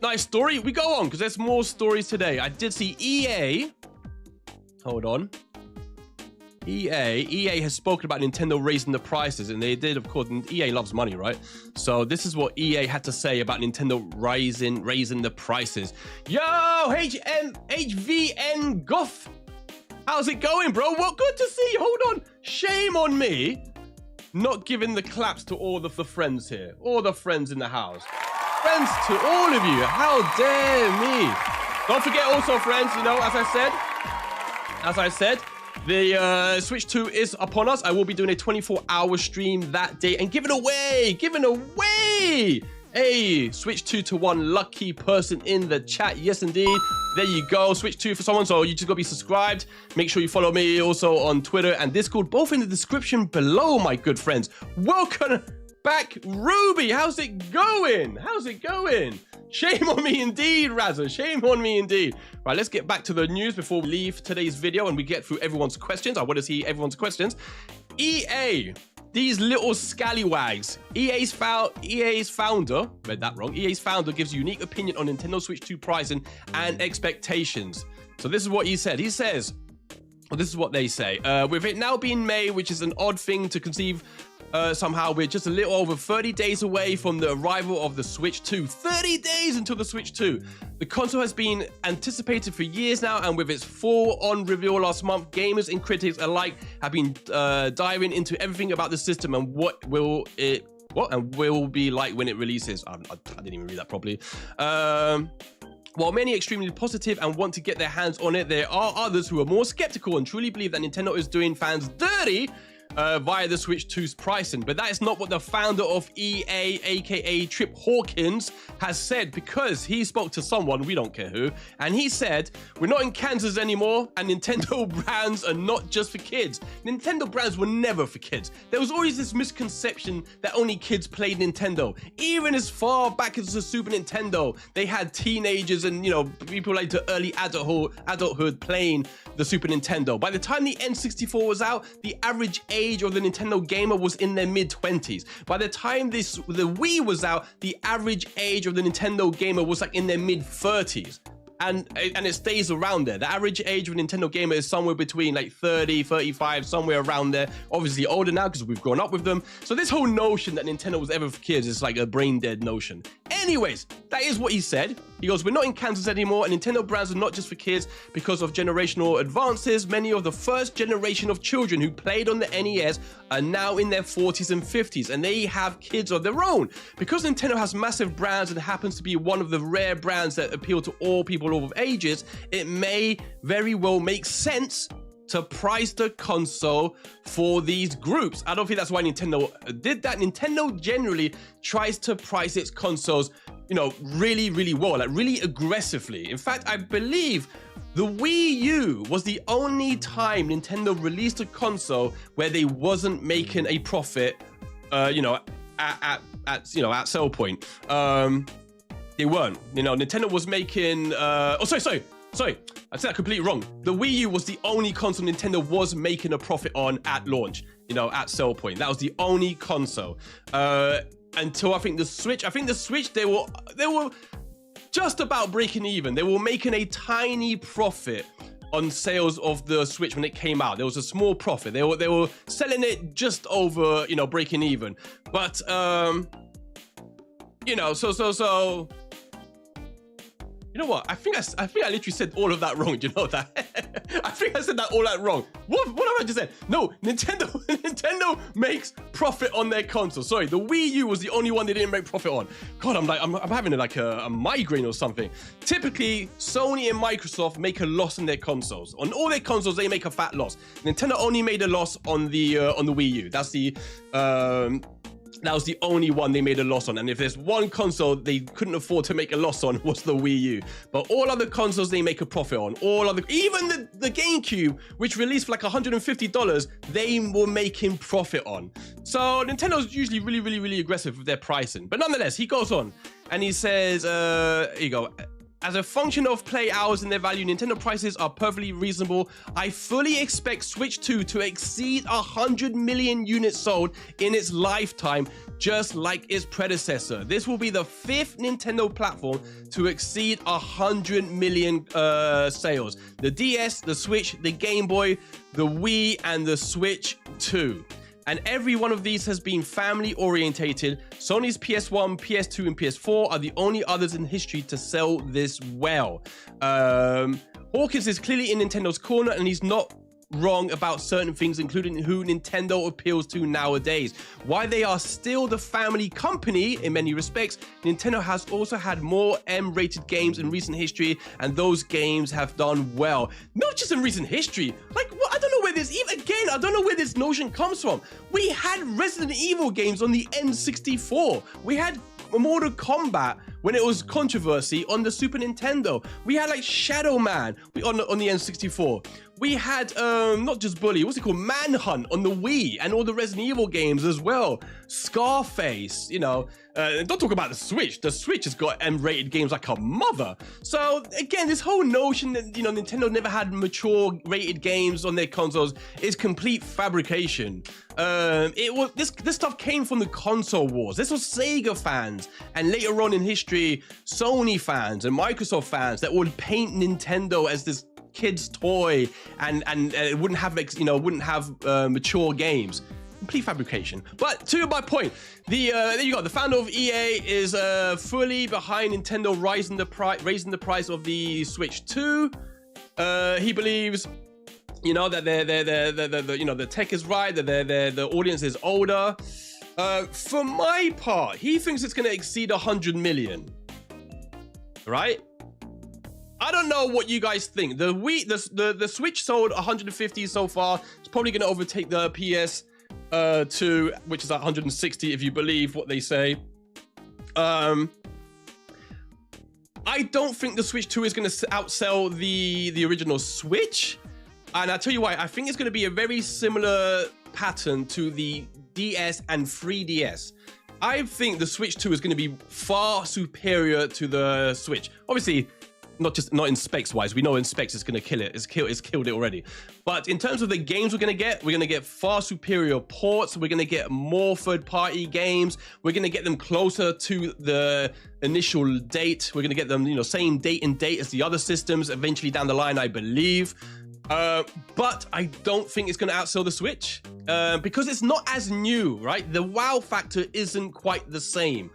nice story. We go on because there's more stories today. I did see EA. Hold on. EA has spoken about Nintendo raising the prices, and they did, of course. EA loves money, right? So this is what EA had to say about Nintendo raising the prices. Yo, HVN Goff, how's it going, bro? Well, good to see you. Hold on, shame on me not giving the claps to all of the friends here, all the friends in the house. Friends to all of you. How dare me? Don't forget also, friends. You know, as I said. The Switch 2 is upon us. I will be doing a 24-hour stream that day and giving away a Switch 2 to one lucky person in the chat. Yes, indeed. There you go. Switch 2 for someone. So you just got to be subscribed. Make sure you follow me also on Twitter and Discord, both in the description below, my good friends. Welcome back, Ruby. How's it going? How's it going? Shame on me indeed, Razza. Shame on me indeed. Right, let's get back to the news before we leave today's video and we get through everyone's questions. I want to see everyone's questions. EA, these little scallywags. EA's founder, read that wrong. EA's founder gives a unique opinion on Nintendo Switch 2 pricing and expectations. So this is what he said. He says, well, this is what they say. With it now being May, which is an odd thing to conceive, somehow we're just a little over 30 days away from the arrival of the Switch 2. 30 days until the Switch 2. The console has been anticipated for years now, and with its full-on reveal last month, gamers and critics alike have been diving into everything about the system and what will be like when it releases. I didn't even read that properly. While many are extremely positive and want to get their hands on it, there are others who are more skeptical and truly believe that Nintendo is doing fans dirty via the Switch 2's pricing. But that is not what the founder of EA, aka Trip Hawkins, has said, because he spoke to someone, we don't care who, and he said, we're not in Kansas anymore, and Nintendo brands are not just for kids. Nintendo brands were never for kids. There was always this misconception that only kids played Nintendo. Even as far back as the Super Nintendo, they had teenagers and, you know, people like to early adulthood playing the Super Nintendo. By the time the N64 was out, the average age of the Nintendo gamer was in their mid-20s. By the time the Wii was out, the average age of the Nintendo gamer was like in their mid-30s. And it stays around there. The average age of a Nintendo gamer is somewhere between like 30, 35, somewhere around there. Obviously older now because we've grown up with them. So this whole notion that Nintendo was ever for kids is like a brain dead notion. Anyways, that is what he said. He goes, we're not in Kansas anymore, and Nintendo brands are not just for kids because of generational advances. Many of the first generation of children who played on the NES are now in their 40s and 50s, and they have kids of their own. Because Nintendo has massive brands and happens to be one of the rare brands that appeal to all people of ages, it may very well make sense to price the console for these groups. I don't think that's why Nintendo did that. Nintendo generally tries to price its consoles, you know, really, really well, like really aggressively. In fact, I believe the Wii U was the only time Nintendo released a console where they wasn't making a profit, you know, at sell point. They weren't. You know, Nintendo was making. Sorry. I said that completely wrong. The Wii U was the only console Nintendo was making a profit on at launch. You know, at sell point. That was the only console. Until I think the Switch. I think the Switch they were just about breaking even. They were making a tiny profit on sales of the Switch when it came out. There was a small profit. They were selling it just over, you know, breaking even. But you know, so. You know what? I think I literally said all of that wrong. Do you know that? I think I said that all that wrong. What have I just said? No, Nintendo makes profit on their console. Sorry, the Wii U was the only one they didn't make profit on. God, I'm having like a migraine or something. Typically, Sony and Microsoft make a loss on their consoles. On all their consoles, they make a fat loss. Nintendo only made a loss on the Wii U. That's the That was the only one they made a loss on. And if there's one console they couldn't afford to make a loss on, was the Wii U. But all other consoles they make a profit on. Even the GameCube, which released for like $150, they were making profit on. So Nintendo's usually really aggressive with their pricing. But nonetheless, he goes on and he says, here you go. As a function of play hours and their value, Nintendo prices are perfectly reasonable. I fully expect Switch 2 to exceed 100 million units sold in its lifetime, just like its predecessor. This will be the 5th Nintendo platform to exceed 100 million sales. The DS, the Switch, the Game Boy, the Wii, and the Switch 2. And every one of these has been family orientated. Sony's PS1, PS2, and PS4 are the only others in history to sell this well. Hawkins is clearly in Nintendo's corner, and he's not wrong about certain things, including who Nintendo appeals to nowadays. While they are still the family company in many respects, Nintendo has also had more M-rated games in recent history, and those games have done well. Not just in recent history, like, I don't know where this, even again, I don't know where this notion comes from. We had Resident Evil games on the N64. We had Mortal Kombat when it was controversy on the Super Nintendo. We had like Shadow Man on the N64. We had not just Bully, what's it called, Manhunt on the Wii, and all the Resident Evil games as well. Scarface, you know. Don't talk about the Switch. The Switch has got M-rated games like a mother. So again, this whole notion that, you know, Nintendo never had mature rated games on their consoles is complete fabrication. This stuff came from the console wars. This was Sega fans, and later on in history, Sony fans and Microsoft fans that would paint Nintendo as this kid's toy, and it wouldn't have mature games. Complete fabrication. But to my point, there you go. The founder of EA is fully behind Nintendo raising the price of the Switch 2. He believes, you know, that the tech is right, that the audience is older. For my part, he thinks it's going to exceed 100 million. Right? I don't know what you guys think. The Switch sold 150 so far. It's probably going to overtake the PS2, which is at 160 if you believe what they say. I don't think the Switch 2 is going to outsell the original Switch. And I'll tell you why. I think it's going to be a very similar pattern to the DS and 3DS. I think the Switch 2 is going to be far superior to the Switch. Obviously, not in specs wise. We know in specs it's going to kill it. It's killed it already. But in terms of the games we're going to get far superior ports. We're going to get more third-party games. We're going to get them closer to the initial date. We're going to get them, you know, same date and date as the other systems eventually down the line, I believe. But I don't think it's going to outsell the Switch because it's not as new, right? The wow factor isn't quite the same.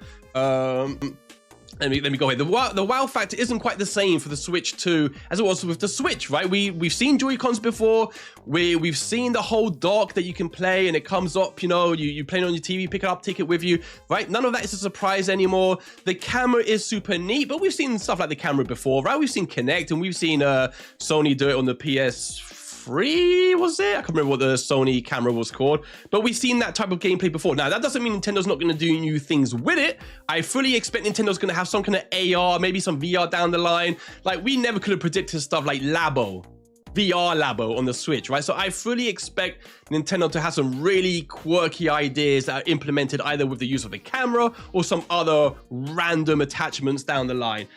Let me go ahead. The wow factor isn't quite the same for the Switch 2 as it was with the Switch, right? We've seen Joy-Cons before. We've seen the whole dock that you can play and it comes up, you know, you play it on your TV, pick it up, take it with you, right? None of that is a surprise anymore. The camera is super neat, but we've seen stuff like the camera before, right? We've seen Kinect and we've seen Sony do it on the PS3, was it? I can't remember what the Sony camera was called, but we've seen that type of gameplay before. Now, that doesn't mean Nintendo's not going to do new things with it. I fully expect Nintendo's going to have some kind of AR, maybe some VR down the line. Like, we never could have predicted stuff like Labo, VR Labo on the Switch, right? So I fully expect Nintendo to have some really quirky ideas that are implemented either with the use of the camera or some other random attachments down the line.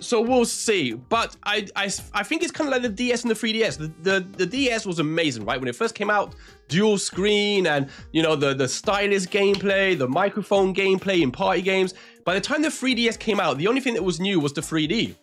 So we'll see. But I think it's kind of like the DS and the 3DS. The DS was amazing, right? When it first came out, dual screen and, you know, the stylus gameplay, the microphone gameplay in party games. By the time the 3DS came out, the only thing that was new was the 3D.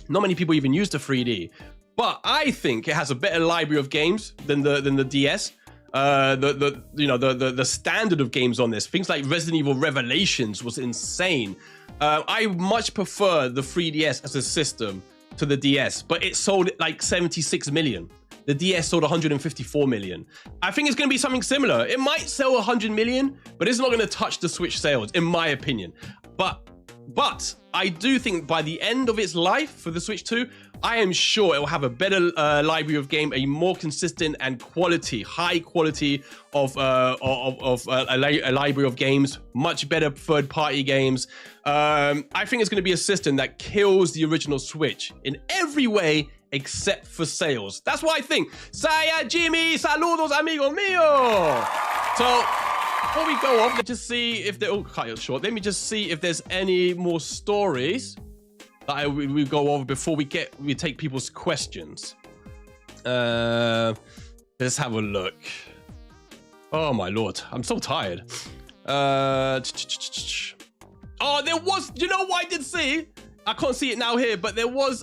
Not many people even used the 3D. But I think it has a better library of games than the DS. The standard of games on this, things like Resident Evil Revelations was insane. I much prefer the 3DS as a system to the DS, but it sold like 76 million. The DS sold 154 million. I think it's going to be something similar. It might sell 100 million, but it's not going to touch the Switch sales, in my opinion. But But I do think by the end of its life for the Switch 2, I am sure it will have a better library of game, a more consistent and high quality of a library of games, much better third-party games. I think it's going to be a system that kills the original Switch in every way except for sales. That's what I think. Saya Jimmy, saludos amigo mío. So before we go off, let's just see if they all cut it short. Let me just see if there's any more stories that we go over before we take people's questions. Let's have a look. Oh my lord, I'm so tired. Oh, there was, you know what I did see? I can't see it now here, but there was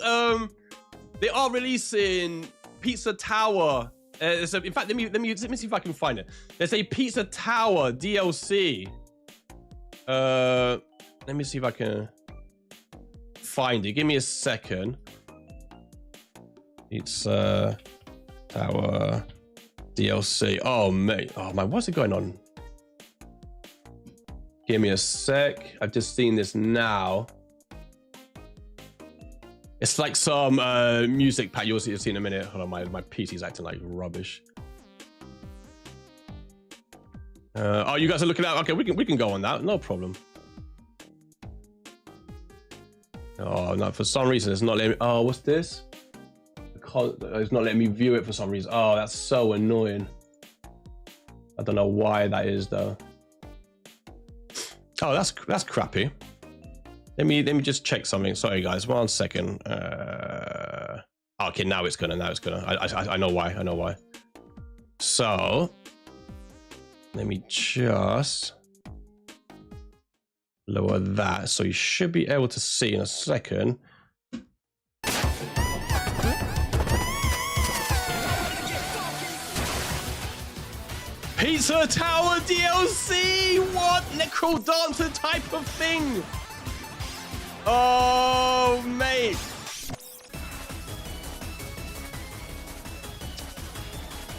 they are releasing Pizza Tower. In fact, let me see if I can find it. There's a Pizza Tower DLC. Let me see if I can find it. Give me a second. Pizza Tower DLC. Oh mate. Oh man, what's it going on? Give me a sec. I've just seen this now. It's like some music pack. You'll see in a minute. Hold on, my PC's acting like rubbish. Oh, you guys are looking at. Okay, we can go on that. No problem. Oh no, for some reason it's not letting me. Oh, what's this? It's not letting me view it for some reason. Oh, that's so annoying. I don't know why that is though. Oh, that's crappy. Let me just check something. Sorry guys, 1 second. Okay, now it's gonna. I know why. So let me just lower that, so you should be able to see in a second. Pizza Tower DLC. What Necrodancer type of thing? Oh, mate.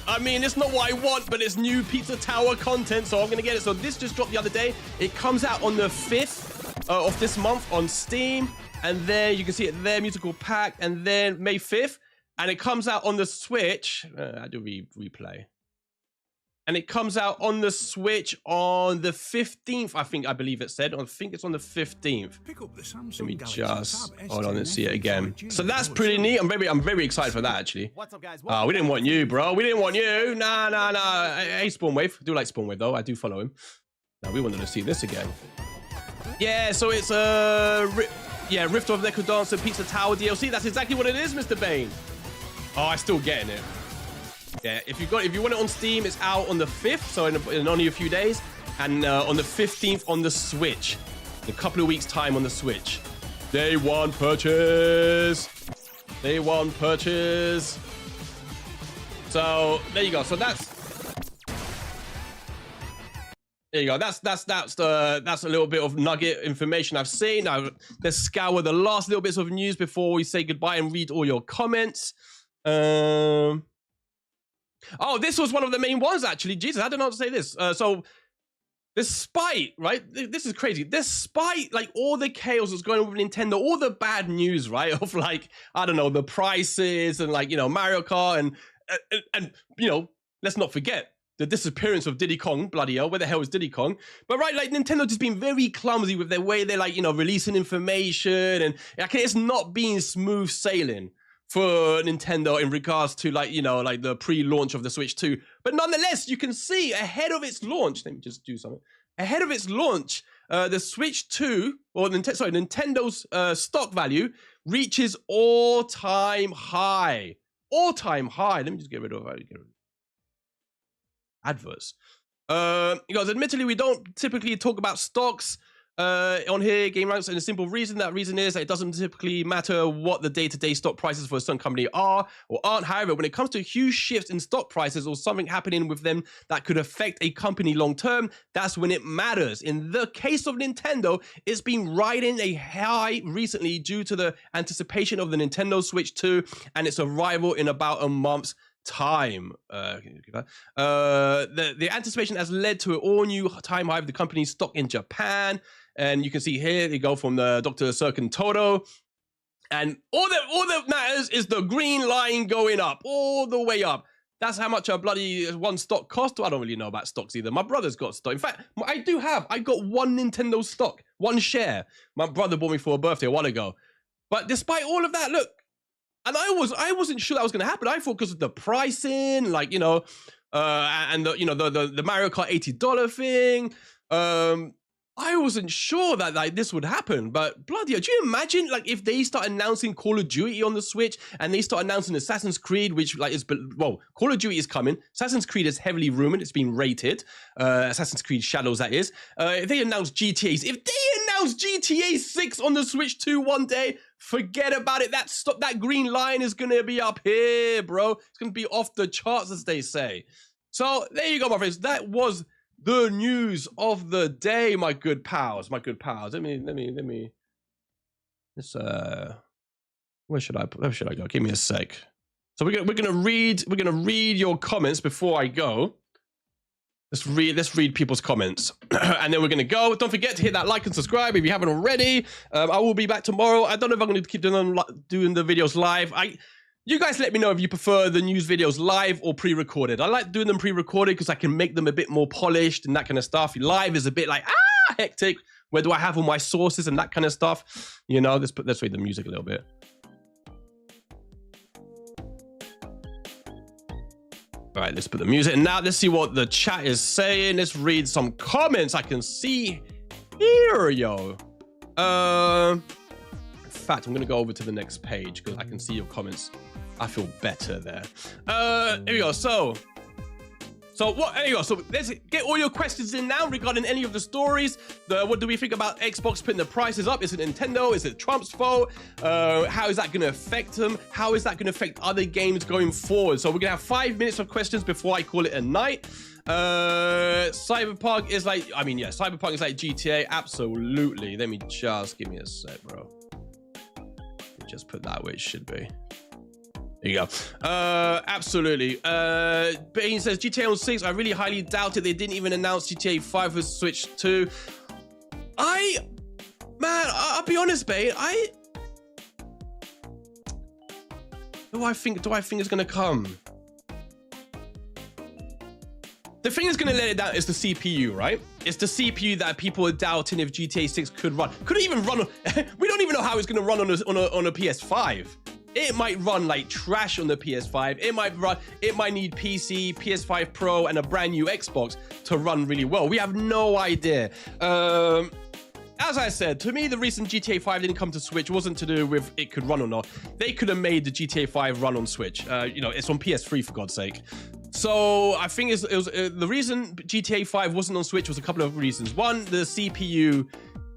I mean, it's not what I want, but it's new Pizza Tower content, so I'm going to get it. So this just dropped the other day. It comes out on the 5th of this month on Steam. And then you can see it there, musical pack. And then May 5th. And it comes out on the Switch. How do we replay? And it comes out on the Switch on the 15th, I believe it said. I think it's on the 15th. Let me just hold on and see it again. So that's pretty neat. I'm very excited for that actually. What's up, guys? We didn't want you, bro. We didn't want you. Nah. Hey, Spawnwave. I do like Spawnwave though. I do follow him. No, we wanted to see this again. Yeah, so it's Rift of Necrodancer Pizza Tower DLC. That's exactly what it is, Mr. Bane. Oh, I'm still getting it. Yeah, if you want it on Steam, it's out on the 5th, so in only a few days, and on the 15th on the Switch. In a couple of weeks' time on the Switch. Day one purchase. So there you go. So that's a little bit of nugget information I've seen. Now let's scour the last little bits of news before we say goodbye and read all your comments. Oh, this was one of the main ones, actually. Jesus, I don't know how to say this. So, despite, right? This is crazy. Despite, like, all the chaos that's going on with Nintendo, all the bad news, right? Of, like, I don't know, the prices and, like, you know, Mario Kart and you know, let's not forget the disappearance of Diddy Kong. Bloody hell, where the hell is Diddy Kong? But, right, like, Nintendo just been very clumsy with their way they're, like, you know, releasing information. And, okay, it's not being smooth sailing for Nintendo in regards to, like, you know, like the pre-launch of the Switch 2. But nonetheless, you can see ahead of its launch, let me just do something. Ahead of its launch, the Switch 2, or Nintendo's stock value reaches all-time high. All-time high. Let me just get rid of adverts. Because admittedly, we don't typically talk about stocks on here, Game Ranks, and a simple reason. That reason is that it doesn't typically matter what the day-to-day stock prices for a certain company are or aren't. However, when it comes to huge shifts in stock prices or something happening with them that could affect a company long-term, that's when it matters. In the case of Nintendo, it's been riding a high recently due to the anticipation of the Nintendo Switch 2 and its arrival in about a month's time. The anticipation has led to an all-new time high of the company's stock in Japan. And you can see here they go from the Dr. Sirkin Toto. And all that matters is the green line going up, all the way up. That's how much a bloody one stock cost. I don't really know about stocks either. My brother's got stock. In fact, I got one Nintendo stock, one share. My brother bought me for a birthday a while ago. But despite all of that, look, and I wasn't sure that was going to happen. I thought because of the pricing, like, you know, and the Mario Kart $80 thing. I wasn't sure that like this would happen, but bloody hell, do you imagine like if they start announcing Call of Duty on the Switch and they start announcing Assassin's Creed, which like is, well, Call of Duty is coming. Assassin's Creed is heavily rumored. It's been rated. Assassin's Creed Shadows, that is. If they announce GTA 6 on the Switch 2 one day, forget about it. That green line is going to be up here, bro. It's going to be off the charts, as they say. So there you go, my friends. That was the news of the day, my good pals, Let me. This where should I go? Give me a sec. So we're gonna read your comments before I go. Let's read people's comments, and then we're gonna go. Don't forget to hit that like and subscribe if you haven't already. I will be back tomorrow. I don't know if I'm gonna keep doing the videos live. You guys let me know if you prefer the news videos live or pre-recorded. I like doing them pre-recorded because I can make them a bit more polished and that kind of stuff. Live is a bit like, hectic. Where do I have all my sources and that kind of stuff? You know, let's read the music a little bit. All right, let's put the music. And now let's see what the chat is saying. Let's read some comments I can see here, yo. In fact, I'm going to go over to the next page because I can see your comments. I feel better there. Here we go. So there you go. So let's get all your questions in now regarding any of the stories. What do we think about Xbox putting the prices up? Is it Nintendo? Is it Trump's fault? How is that going to affect them? How is that going to affect other games going forward? So we're going to have 5 minutes of questions before I call it a night. Cyberpunk is like, Cyberpunk is like GTA. Absolutely. Let me just give me a sec, bro. Just put that where it should be. There you go. Absolutely. Bane says GTA 6. I really highly doubt it. They didn't even announce GTA 5 for Switch 2. I'll be honest, Bane. Do I think it's gonna come? The thing that's gonna let it down is the CPU, right? It's the CPU that people are doubting if GTA 6 could run. Could it even run on? We don't even know how it's gonna run on a PS5. It might run like trash on the PS5. It might need PC, PS5 Pro, and a brand new Xbox to run really well. We have no idea. As I said, to me, the reason GTA 5 didn't come to Switch wasn't to do with it could run or not. They could have made the GTA 5 run on Switch. It's on PS3 for God's sake. So I think it was the reason GTA 5 wasn't on Switch was a couple of reasons. One, the CPU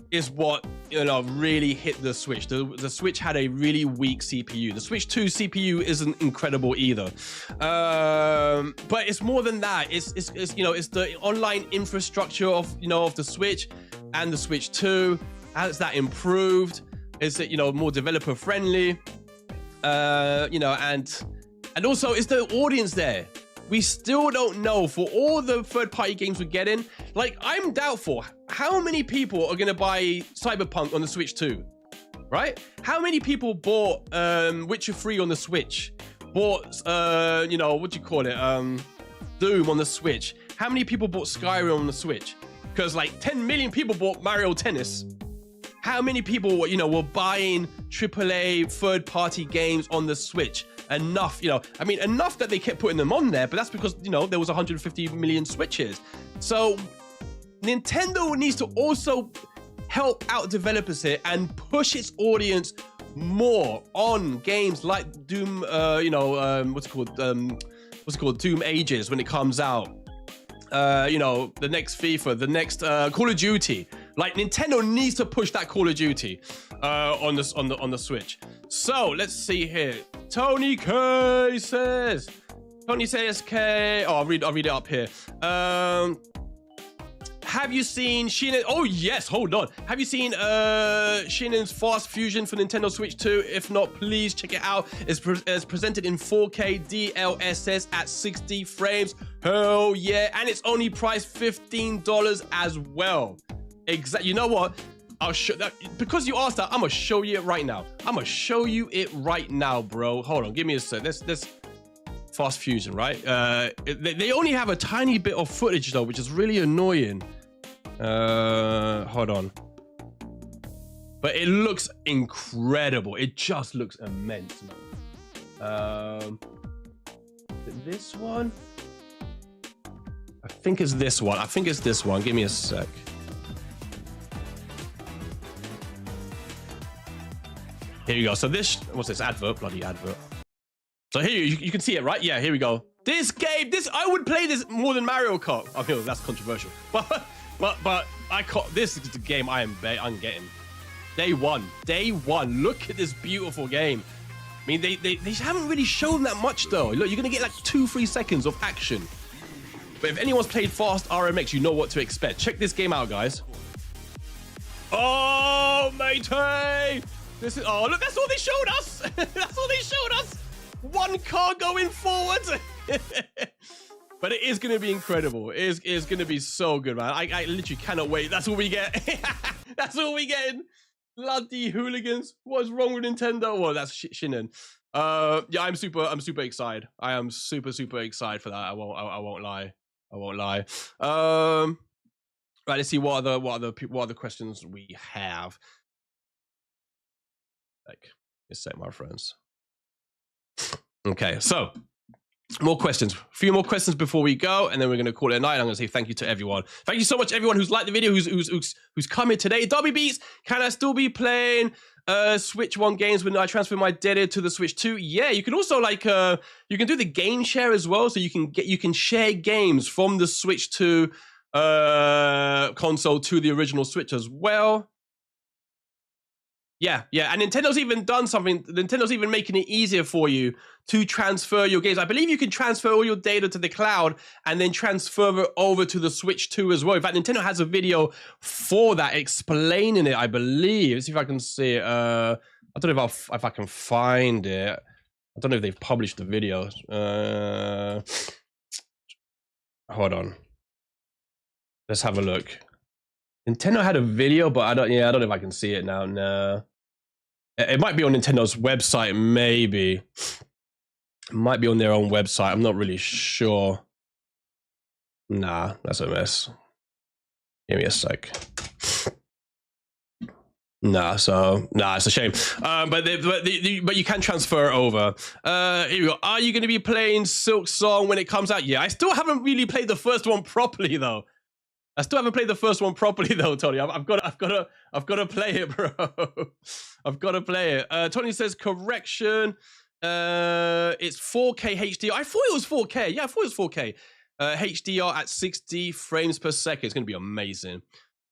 is what really hit the Switch. The Switch had a really weak CPU. The Switch 2 CPU isn't incredible either. But it's more than that. It's the online infrastructure of the Switch and the Switch 2. Has that improved? Is it more developer friendly? And also is the audience there? We still don't know for all the third-party games we're getting. Like, I'm doubtful. How many people are going to buy Cyberpunk on the Switch 2? Right? How many people bought Witcher 3 on the Switch? Bought, Doom on the Switch? How many people bought Skyrim on the Switch? Because, like, 10 million people bought Mario Tennis. How many people, were buying AAA third-party games on the Switch? Enough, enough that they kept putting them on there, but that's because, there was 150 million Switches. So Nintendo needs to also help out developers here and push its audience more on games like Doom, Doom Ages when it comes out. The next FIFA, the next Call of Duty. Like, Nintendo needs to push that Call of Duty on the Switch. So let's see here. Tony says, K. Oh, I'll read it up here. Have you seen Shinen? Oh yes, hold on. Have you seen Shinen's Fast Fusion for Nintendo Switch 2? If not, please check it out. It's presented in 4K DLSS at 60 frames. Hell yeah, and it's only priced $15 as well. Exactly. You know what? I'll show that because you asked that. I'm gonna show you it right now. I'm gonna show you it right now, bro. Hold on, give me a sec. This Fast Fusion, right? They only have a tiny bit of footage though, which is really annoying. Hold on. But it looks incredible. It just looks immense, man. This one? I think it's this one. I think it's this one. Give me a sec. Here you go. So this, what's this? Advert, bloody advert. So here you can see it, right? Yeah, here we go. This game, I would play this more than Mario Kart. I feel that's controversial, but I can't. This is the game I'm getting. Day one. Look at this beautiful game. I mean, they haven't really shown that much though. Look, you're gonna get like 2-3 seconds of action. But if anyone's played Fast RMX, you know what to expect. Check this game out, guys. Oh, matey! This is, oh, look, that's all they showed us. That's all they showed us. One car going forward. But it is going to be incredible. It is going to be so good, man. I literally cannot wait. That's all we get. That's all we get. Bloody hooligans. What's wrong with Nintendo? Well, that's Shinin. Yeah, I'm super excited. I am super excited for that. I won't lie. Right, let's see what other questions we have. Like, let's say, my friends. Okay, so more questions. A few more questions before we go, and then we're gonna call it a night. I'm gonna say thank you to everyone. Thank you so much, everyone who's liked the video, who's coming today. W Beats, can I still be playing Switch 1 games when I transfer my data to the Switch 2? Yeah, you can also like you can do the game share as well, so you can share games from the Switch 2 console to the original Switch as well. Yeah, and Nintendo's even done something. Nintendo's even making it easier for you to transfer your games. I believe you can transfer all your data to the cloud and then transfer it over to the Switch 2 as well. In fact, Nintendo has a video for that explaining it, I believe. Let's see if I can see it. I don't know if I can find it. I don't know if they've published the video. Hold on. Let's have a look. Nintendo had a video, but I don't know if I can see it now. No. It might be on Nintendo's website, maybe. It might be on their own website. I'm not really sure. Nah, that's a mess. Give me a sec. Nah, it's a shame. But you can transfer over. Here we go. Are you going to be playing Silk Song when it comes out? Yeah, I still haven't really played the first one properly though. Tony. I've got to play it, bro. I've got to play it. Tony says correction. It's 4K HDR. I thought it was 4K. Yeah, I thought it was 4K. HDR at 60 frames per second. It's gonna be amazing.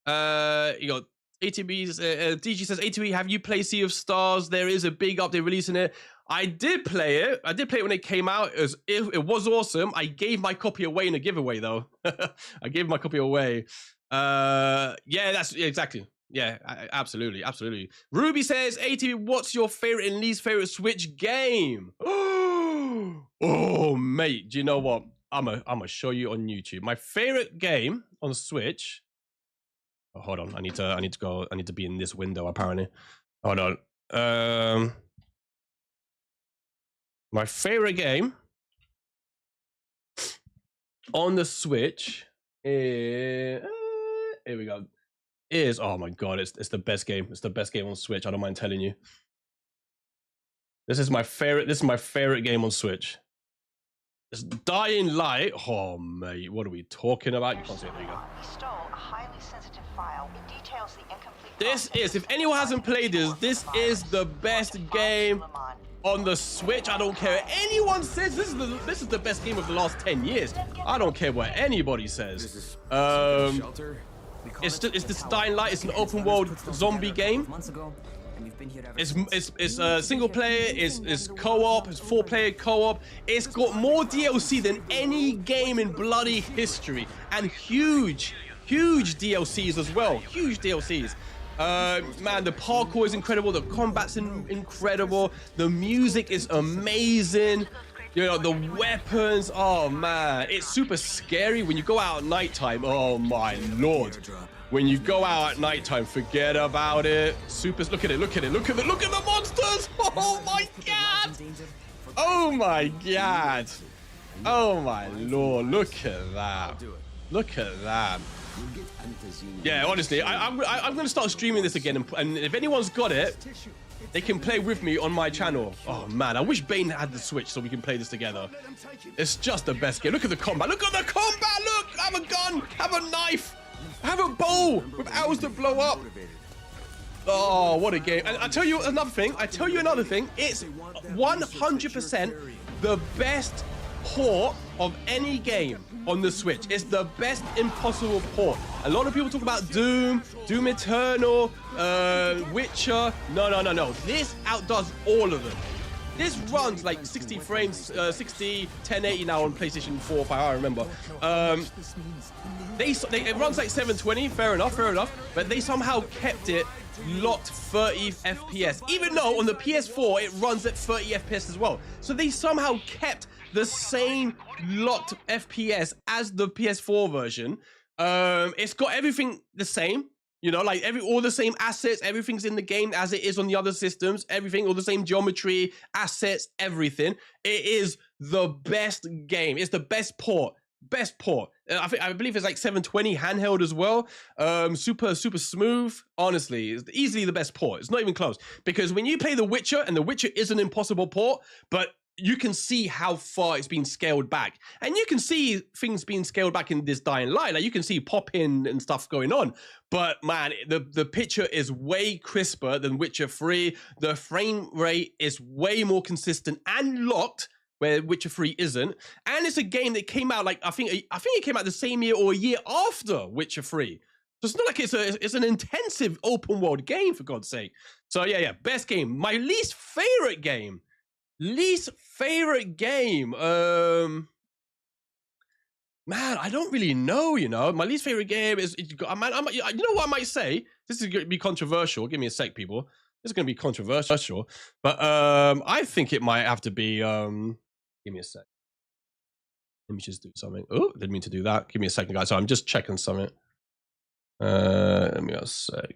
You got ATB's. DG says ATB. Have you played Sea of Stars? There is a big update releasing it. I did play it. When it came out. It was awesome. I gave my copy away in a giveaway, though. I gave my copy away. Yeah, that's exactly. Yeah, absolutely. Ruby says, ATV, what's your favorite and least favorite Switch game? Oh, mate, do you know what? I'm gonna show you on YouTube. My favorite game on Switch. Oh, hold on. I need to be in this window, apparently. Hold on. My favorite game on the Switch is, here we go. Is, oh my god, it's the best game. It's the best game on Switch. I don't mind telling you. This is my favorite game on Switch. It's Dying Light. Oh mate, what are we talking about? You can't see it. There you go. He stole a highly sensitive file. It details the incomplete. This is, if anyone hasn't played this is the best game on the Switch. I don't care. Anyone says this is the best game of the last 10 years. I don't care what anybody says. It's this Dying Light. It's an open world zombie game. It's single player. It's co-op. It's 4-player co-op. It's got more DLC than any game in bloody history, and huge DLCs as well. Huge DLCs. Man, the parkour is incredible. The combat's incredible. The music is amazing. You know, the weapons. Oh man, it's super scary when you go out at nighttime. Oh my lord. when you go out at nighttime, forget about it. Supers, look at it, look at it, look at the monsters. Oh my God. Oh my God. Oh my Lord, look at that. Look at that. Yeah, honestly, I'm going to start streaming this again. And if anyone's got it, they can play with me on my channel. Oh man, I wish Bane had the Switch so we can play this together. It's just the best game. Look at the combat. Look at the combat. Look, have a gun, have a knife, have a bow with arrows that blow up. Oh, what a game. And I tell you another thing. It's 100% the best port of any game on the Switch. It's the best impossible port. A lot of people talk about Doom Eternal, Witcher. No. This outdoes all of them. This runs like 60 frames, 60, 1080 now on PlayStation 4 or 5, I remember. It runs like 720, fair enough. But they somehow kept it locked 30 FPS, even though on the PS4 it runs at 30 FPS as well. So they somehow kept the same locked FPS as the PS4 version. It's got everything the same, you know, like all the same assets, everything's in the game as it is on the other systems, everything, all the same geometry, assets, everything. It is the best game. It's the best port. I believe it's like 720 handheld as well. Super smooth. Honestly, it's easily the best port. It's not even close, because when you play The Witcher, and The Witcher is an impossible port, but you can see how far it's been scaled back, and you can see things being scaled back in this Dying Light. Like you can see pop-in and stuff going on, but man, the picture is way crisper than Witcher 3. The frame rate is way more consistent and locked, where Witcher 3 isn't. And it's a game that came out like I think it came out the same year or a year after Witcher 3. So it's not like it's an intensive open world game, for God's sake. So yeah, best game. My least favorite game. Man, I don't really know, you know. My least favorite game is, you know what I might say? This is going to be controversial. Give me a sec, people. This is going to be controversial. But I think it might have to be, give me a sec. Let me just do something. Oh, didn't mean to do that. Give me a second, guys. So I'm just checking something. Let me a sec.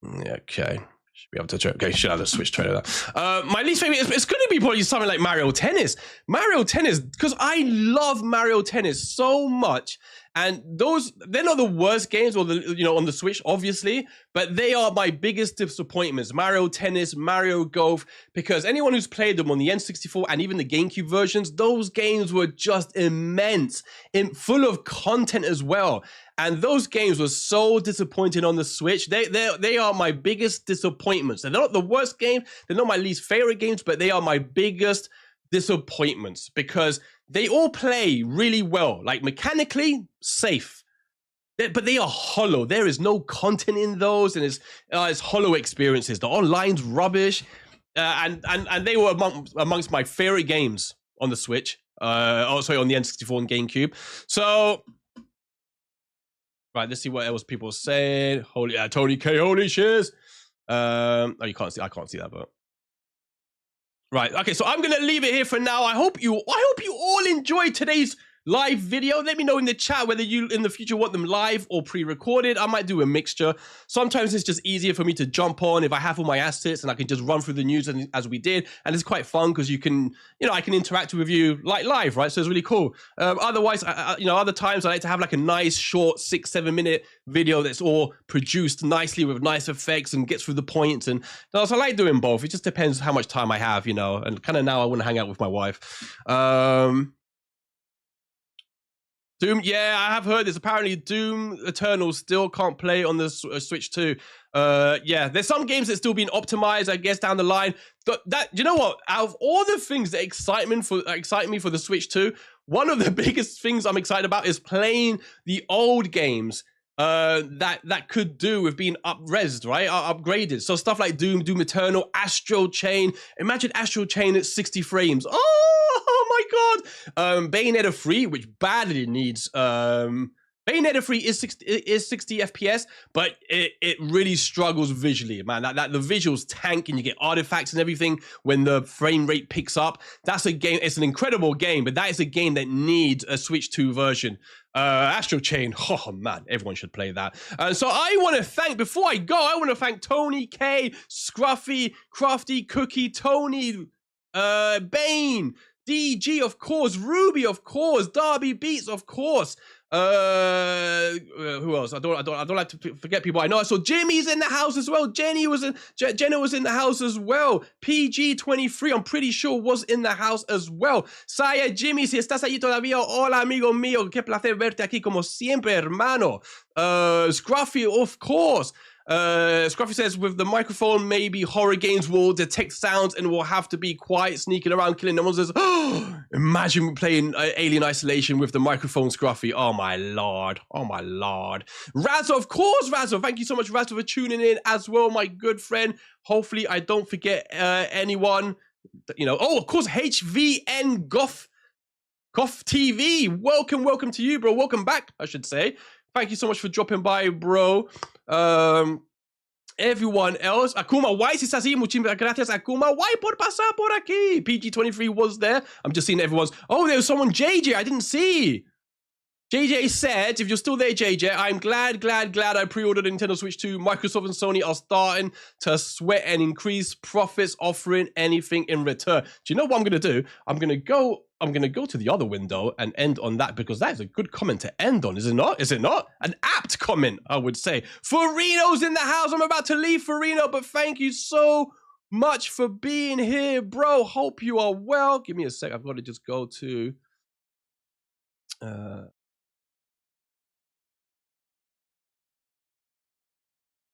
Yeah, okay. Should be able to check. Okay, should have the Switch trailer there. My least favorite, it's going to be probably something like Mario Tennis. Because I love Mario Tennis so much. And they're not the worst games, or on the Switch, obviously, but they are my biggest disappointments. Mario Tennis, Mario Golf, because anyone who's played them on the N64 and even the GameCube versions, those games were just immense, full of content as well. And those games were so disappointing on the Switch. They are my biggest disappointments. They're not the worst games. They're not my least favorite games, but they are my biggest disappointments, because they all play really well, like mechanically safe, but they are hollow. There is no content in those, and it's hollow experiences. The online's rubbish, and they were amongst my favorite games on the Switch. Also on the N64 and GameCube. So, right, let's see what else people are saying. Holy, Tony K, holy shiz. Oh, you can't see. I can't see that, but. Right, okay, so I'm gonna leave it here for now. I hope you all enjoyed today's live video. Let me know in the chat whether you in the future want them live or pre-recorded. I might do a mixture. Sometimes it's just easier for me to jump on if I have all my assets and I can just run through the news as we did. And it's quite fun because you can, I can interact with you like live, right? So it's really cool. Otherwise, other times I like to have like a nice short 6-7 minute video that's all produced nicely with nice effects and gets through the points. And so I like doing both. It just depends how much time I have, and kind of now I want to hang out with my wife. Doom, yeah, I have heard this. Apparently, Doom Eternal still can't play on the Switch 2. Yeah, there's some games that's still being optimized, I guess, down the line. You know what? Out of all the things that excite me for the Switch 2, one of the biggest things I'm excited about is playing the old games that could do with being up-resed, right? Upgraded. So stuff like Doom Eternal, Astral Chain. Imagine Astral Chain at 60 frames. Oh my God. Bayonetta 3, which badly needs Bayonetta 3 is 60 FPS, but it really struggles visually, man. That the visuals tank and you get artifacts and everything when the frame rate picks up. That's a game. It's an incredible game, but that is a game that needs a Switch 2 version. Astral Chain, oh man, everyone should play that. So I want to thank, before I go, I want to thank Tony K, Scruffy, Crafty Cookie, Tony, Bane, DG, of course, Ruby, of course, Darby Beats, of course. Who else? I don't like to forget people I know. So Jimmy's in the house as well. Jenna was in the house as well. PG23, I'm pretty sure, was in the house as well. Saya, Jimmy, si estás allí todavía, hola amigo mío, qué placer verte aquí como siempre, hermano. Scruffy, of course. Scruffy says, with the microphone, maybe horror games will detect sounds and will have to be quiet, sneaking around, killing the monsters. Oh, imagine playing Alien Isolation with the microphone, Scruffy. Oh my lord. Oh my lord. Razzo, of course, Razzo. Thank you so much, Razzo, for tuning in as well, my good friend. Hopefully, I don't forget anyone. You know, oh, of course, HVN Goth TV. Welcome to you, bro. Welcome back, I should say. Thank you so much for dropping by, bro. Everyone else, Akuma White, si estás ahí, muchísimas gracias, Akuma White, por pasar por aquí. PG23 was there. I'm just seeing everyone's. Oh, there was someone, JJ, I didn't see. JJ said, if you're still there, JJ, I'm glad I pre-ordered a Nintendo Switch 2. Microsoft and Sony are starting to sweat and increase profits, offering anything in return. Do you know what I'm going to do? I'm going to go to the other window and end on that, because that is a good comment to end on, is it not? Is it not? An apt comment, I would say. Farino's in the house. I'm about to leave, Farino, but thank you so much for being here, bro. Hope you are well. Give me a sec. I've got to just go to...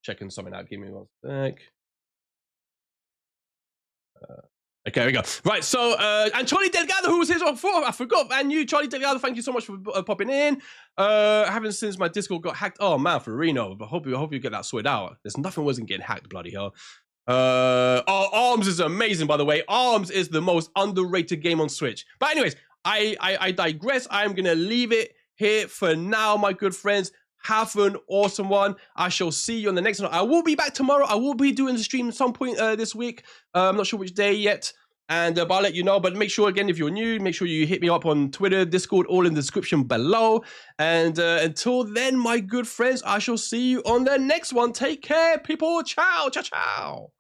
checking something out. Give me one sec. Okay, here we go. Right, so, and Charlie Delgado, who was here before, I forgot, and you, Charlie Delgado, thank you so much for popping in. Haven't since my Discord got hacked. Oh, man, for Reno, but hope you get that sorted out. There's nothing wasn't getting hacked, bloody hell. Oh, ARMS is amazing, by the way. ARMS is the most underrated game on Switch. But anyways, I digress. I'm going to leave it here for now, my good friends. Have an awesome one. I shall see you on the next one. I will be back tomorrow. I will be doing the stream at some point this week. I'm not sure which day yet. And but I'll let you know. But make sure, again, if you're new, make sure you hit me up on Twitter, Discord, all in the description below. And until then, my good friends, I shall see you on the next one. Take care, people. Ciao, ciao, ciao.